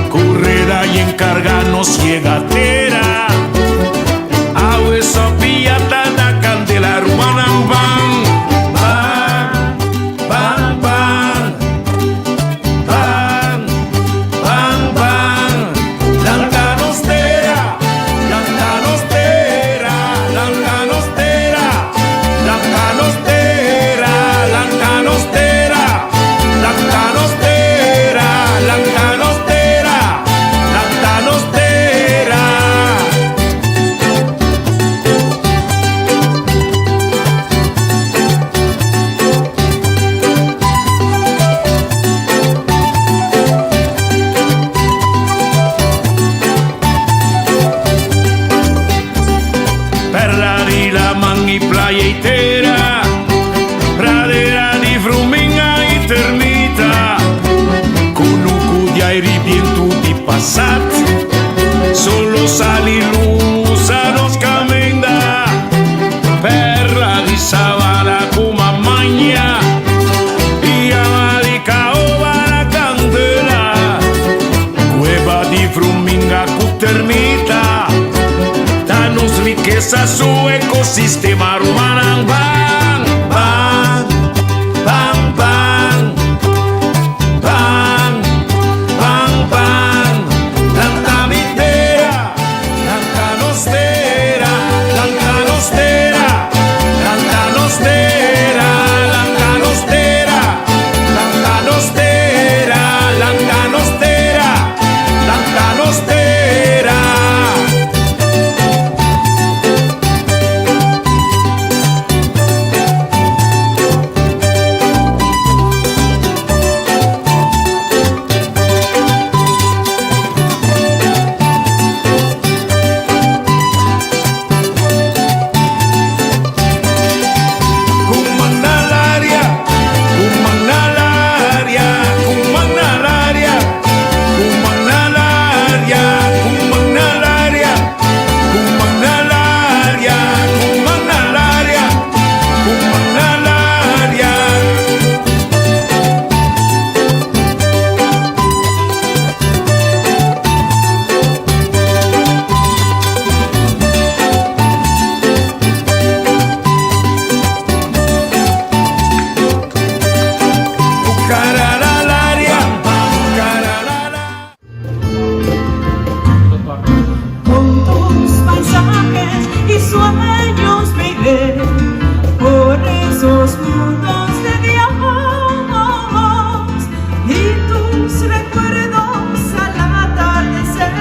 Correda y encarganos llegatera. Esa piata la candela rumana van, van, van, van, van, van, van. Lanta nostera, lanta nostera, lanta nostera, lanta nostera, lanta nostera, lanta nostera, lanta nostera, lanta nostera. Perla di la mangi playa intera, pradera di fruminga eternita, con un cudi ai ripientu di passat, solo sali lusa nos camenda, perla di sabana kuma magna, y ama di caoba la candela, cueva di fruminga cuternita. Danos riqueza su ecosistema rumana. Van, van, van, van, van, van, van. Lanta vitera, lanta nostera, lanta nostera, lanta nostera, lanta nostera, lanta nostera, lanta nostera, lanta nostera. Kumanalaria, kumanalaria, kumanalaria, kumanalaria, kumanalaria, kumanalaria, kumanalaria, kumanalaria. Cucaralaria, cucaralala. Con tus paisajes y sueños me iré por esos mundos de Dios y tus recuerdos al atardecer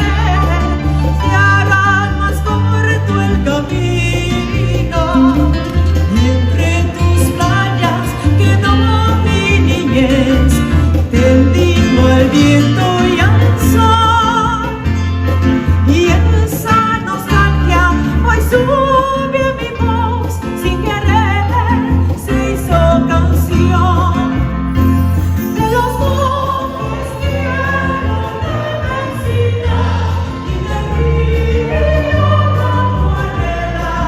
te harán más corto el camino y entre tus playas quedó mi niñez tendido al viento y al sol. Y esa nostalgia hoy sube a mi voz, sin querer se hizo canción. De los montes quiero de vecina y del río Aguarela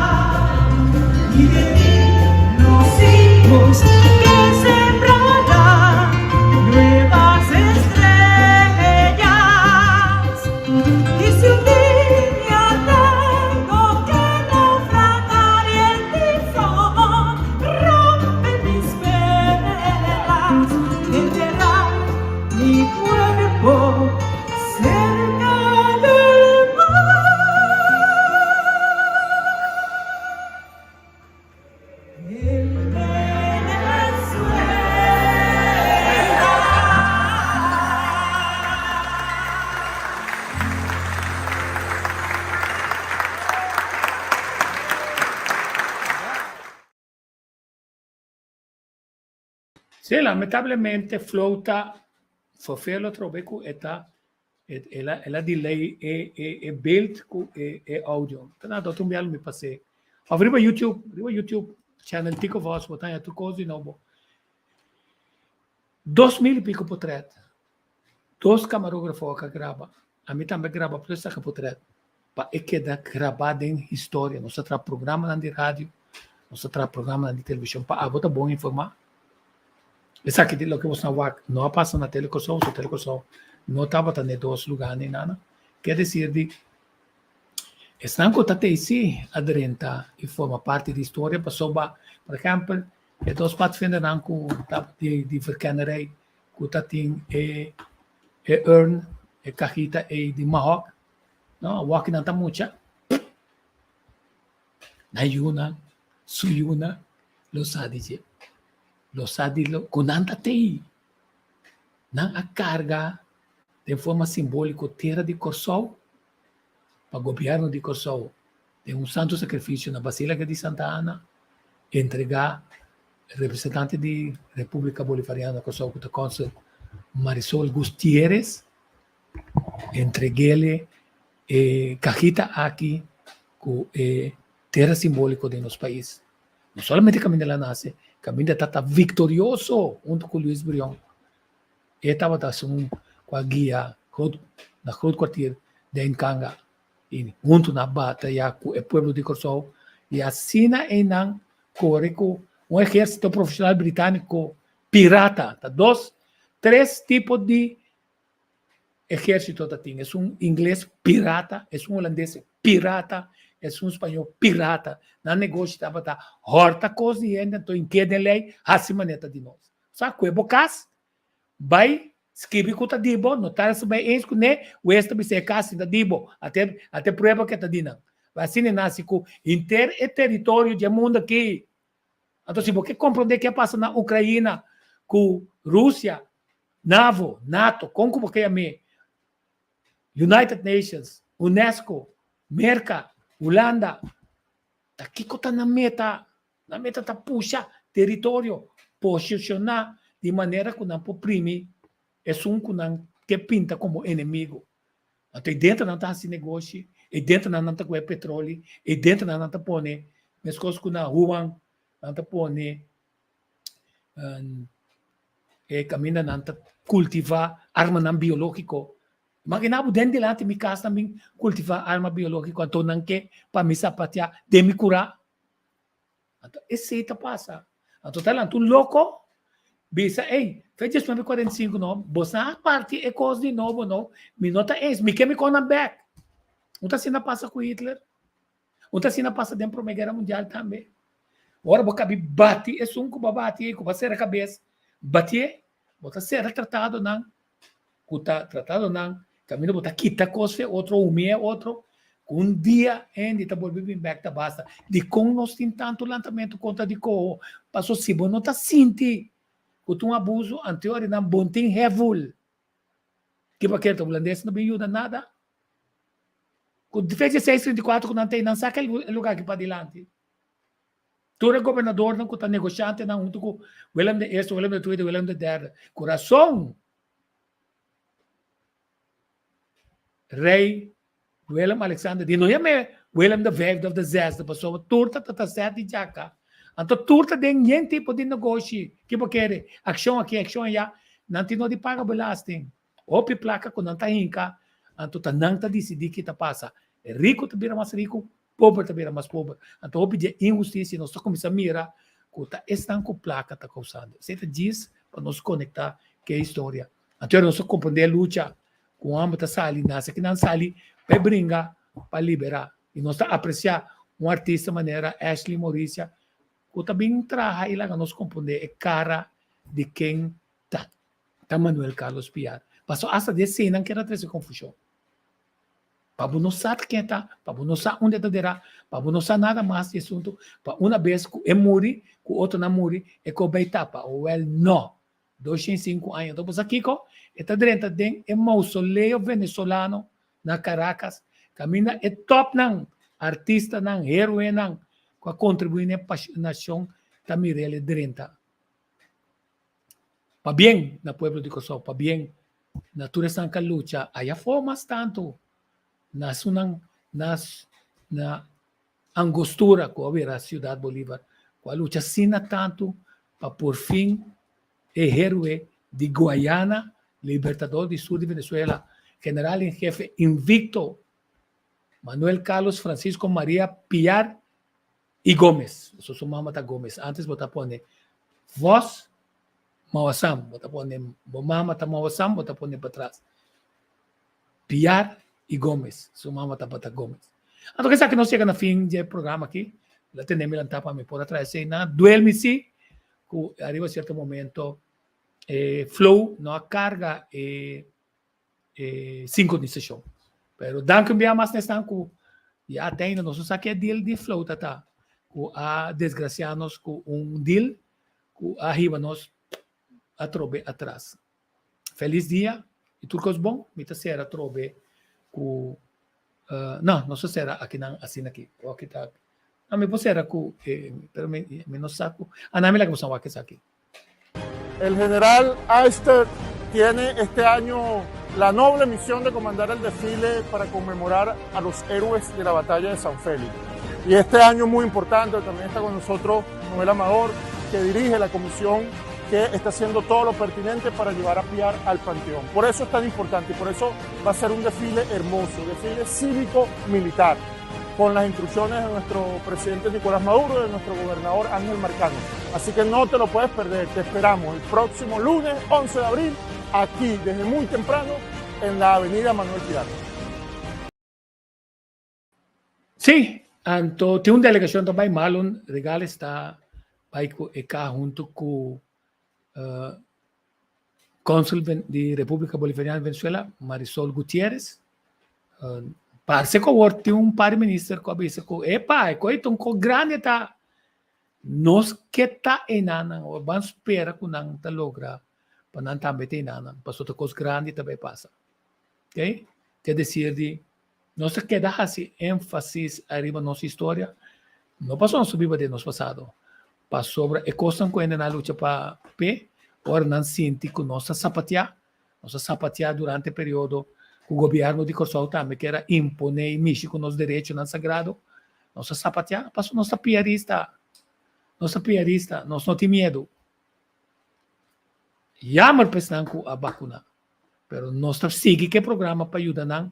y de ti los hijos que sembrarán nuevas estrellas. Y si un día tengo que naufragar y el tifón rompe mis velas, enterrar mi cuerpo cerca del mar. en Sí, lamentablemente flota fofelo trobeku eta ela delay e build ku e audio. Tana do tumbial me passei. Avriba YouTube channel Tico Voz botar tu coisa novo. 2000 e pico portret. Dois camarógrafos que grava. A mim também grava por essa portret. Para é que dá gravada em história. Nós traz programa na de rádio, nós traz programa na de televisão para a bota bom informar. Essa aqui é o que você não passa na televisão, não estava em dois lugares nem nada. Quer dizer, estão com a esse aderenta e forma parte da história, passou por exemplo, é dois patrocinar com de verkennerij, com tem urn, cajita e de Mahawk, não, walking na tamucha, na yuna, suyuna, lo sadije. Lo sadilo kunanta tei nang a carga de forma simbólica terra de Corsol para o governo de Corsol de um santo sacrifício na Basílica de Santa Ana entregar representante da República Bolivariana Corsol que cônsul Marisol Gutierrez entreguei-lhe cajita aqui com terra simbólica de nosso país não somente caminho ela nasce caminho está vitorioso junto com Luiz Brion. Ele estava com a guia na Groot Quartier de Nkanga, e junto na batalha com o povo de Corsol, e assim não corre com um exército profissional britânico pirata. Tá três tipos de exército que tem. É inglês pirata, é holandês pirata, é espanhol pirata. Na negócio estava horta coisa e ainda estou em que de lei, assim maneta de nós. Sabe que é bocas? Vai, escreve com o dibo, notar se vai enco, né? O este vai ser casa da dibo, até prova que está dina. Assim nasce com território de mundo aqui. Então, se você compreender o que passa na Ucrânia, com Rússia, NATO, como que é United Nations, UNESCO, Merca, Holanda, aqui que está na meta está puxa território, posicionar de maneira que não oprime, é que não que pinta como inimigo. Então, dentro não está esse negócio, e dentro não está com petróleo, e dentro não está põe, mas coisas que na rua não está põe, e caminha não está cultivar arma não biológico. Maginabo dentro de lá, me casa também cultivar arma biológica, então não quer para me sapatear, de me curar. Então, esse aí passa. Então, tá lá, tu louco, bisa, ei, fez 45 não, você a parte é coisa de novo, não, me nota é, me quer me conar back. Não tá sendo passa com Hitler, não tá sendo passa dentro da Primeira Guerra Mundial também. Agora, você bate, é um que bate, com você a cabeça, bate, você ser tratado não, tratado não, caminho botar quita coisa, outro outro, um dia ainda está voltando back da basta. De como nós tem tanto lançamento contra de corro, passou se bom não está sente, que um abuso anterior não bom tem revol. Que para que o holandês não me ajuda nada. Com defesa 634 que não tem, não saca o lugar aqui para adiante. Tu é governador, não está negociante, não junto com Willem de Eerste, Willem de Tweede, Willem de Derde. Coração. Rei Willem Alexander, die nog meer Willem de Vijfde of de Zesde, pessoa turta tata sete de jaca. Então turta tem nenhum tipo de negócio que você quer, ação aqui, ação allá, não tem de pagar belasting. Ou placa quando não está inca, então tá não tá decidir que tá passa. Rico tá vira mais rico, pobre tá vira mais pobre. Então o de injustiça nós começamos a mirar que tá estão com placa tá causando. Você diz para nos conectar que é a história. Então nós compreender a luta com o âmbito sali, nasce que não sali, vai brincar para liberar. E nós estamos a apreciar um artista maneira, Ashley Maurícia, que também traga e lá nós compreender a cara de quem tá Manuel Carlos Piar. Passou hasta de cena que era trazer confusão. para não saber quem está, para não saber onde está, para não saber nada mais de assunto, para uma vez que é muri, que o outro não muri, é que o beitapa, ou ele não. 205 anos. Então, pues aqui, está dentro de um mausoléu venezolano na Caracas, camina é top não, artista não, herói não, que contribui para a nação também ele dentro. Para bem na pueblo de Kosovo, para bem na turista que luta, aí formas tanto na angostura que houve a cidade Bolívar, com a luta sina tanto para por fim o herói de Guayana, libertador do sul de Venezuela, general em jefe invicto, Manuel Carlos Francisco María Piar y Gómez. Eso su mamá está Gómez. Antes vota pone vos Mawasam, vota pone mamá está Mawasam, vota pone para atrás. Piar y Gómez. Su mamá está para Gómez. Entonces, que no llega na fim do programa aqui, la tenemos la tapa me por atrás, na duerme si, que arriba certo momento flow não carga sincronização. Pero dan cambiar mais nesse tempo, já tem no nosso saque deal de flow tá, que a desgraciados com deal que arriba nós a trobe atrás. Feliz dia e tudo bom, mita será trobe com não se será aqui não assim aqui, aqui tá. Não me será com pero me não saco. Ana me la que vamos a aqui. El general Aister tiene este año la noble misión de comandar el desfile para conmemorar a los héroes de la batalla de San Félix. Y este año muy importante, también está con nosotros Noel Amador, que dirige la comisión que está haciendo todo lo pertinente para llevar a Piar al Panteón. Por eso es tan importante y por eso va a ser un desfile hermoso, un desfile cívico-militar, con las instrucciones de nuestro presidente Nicolás Maduro y de nuestro gobernador Ángel Marcano. Así que no te lo puedes perder, te esperamos el próximo lunes 11 de abril, aquí desde muy temprano en la avenida Manuel Piar. Sí, então tem uma delegação também, Malon Regal está aí junto com o cônsul de República Bolivariana de Venezuela, Marisol Gutiérrez. Parece que tem um par-ministro que disse que epa, então com grande tá nós que tá enana, vamos esperar que não tá logra para não também ter enana, para outra coisa grande também passa. Ok? Quer dizer de nós que dá assim ênfase arriba nossa história, não passou nossa vida de nosso passado, passou sobre e costa com na luta para pé, ora não sente que nossa sapatear durante o período o governo de Kosovo também quer imponer e mexer com os direitos não sagrado, nossa sapatear, passou nossa piarista, nós não temos medo. Já mal pensando a vacuna, mas nós seguimos que programa para ajudar não,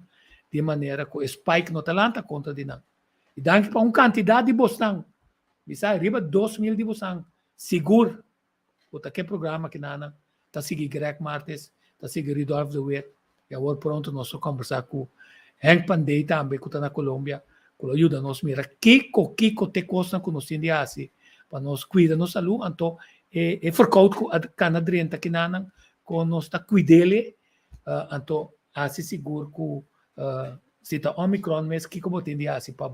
de maneira que o spike não talanta contra de não. E dá para uma quantidade de bostão, bisa arriba 2.000 de bostão, seguro, porque que programa que não está seguindo Greg Martes, está seguindo Ridolfo de Wet. E agora pronto nós vamos conversar com Henk Pandey também, que está na Colômbia, que ajuda nos mira Kiko te costa que nós temos assim, para nós cuidar nossa saúde, então é forcado a canadrenta que não com nós está cuidando, então assim seguro que se está Omicron mesmo que como tem assim para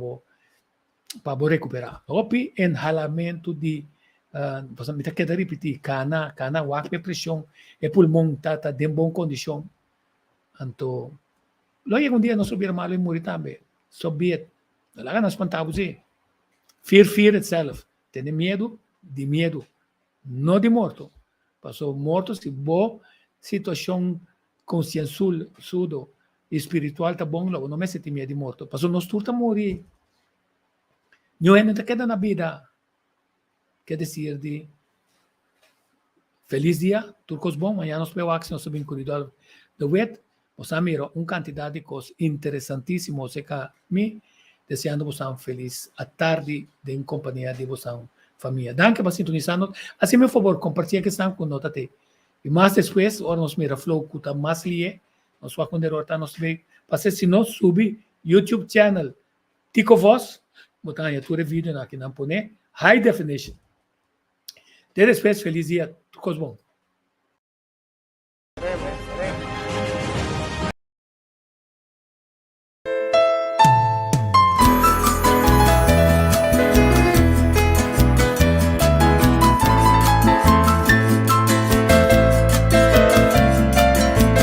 recuperar. Opi enhalamento de você me quer repetir, cana wak pressão, e pulmão tá de boa condição. Então, logo um dia nós subir malo em morir também. Subir, lá nós espantamos aí. Fear itself. Tem medo de medo, não de morto. Passou morto se boa situação conscienciudo espiritual tá bom, logo não me senti medo de morto. Passou nós turta morrer. Não é nada queda na vida. Quer dizer de feliz dia, turcos bom, amanhã nós vemos que nós subimos corredor do wet. Nós miro uma quantidade de coisas interessantíssimas que me desejando você um feliz a tarde em companhia de vossa família. Danke por sintonizar-nos. Assim, por favor, compartilhe a questão com nós. E mais depois, agora nós mira flow que está mais lié, nós vamos derrotar nós bem. Para se nós subir YouTube channel, Tico Voz, botar aí todo vídeo aqui na Pone, high definition. De respeito, feliz dia, tudo bom.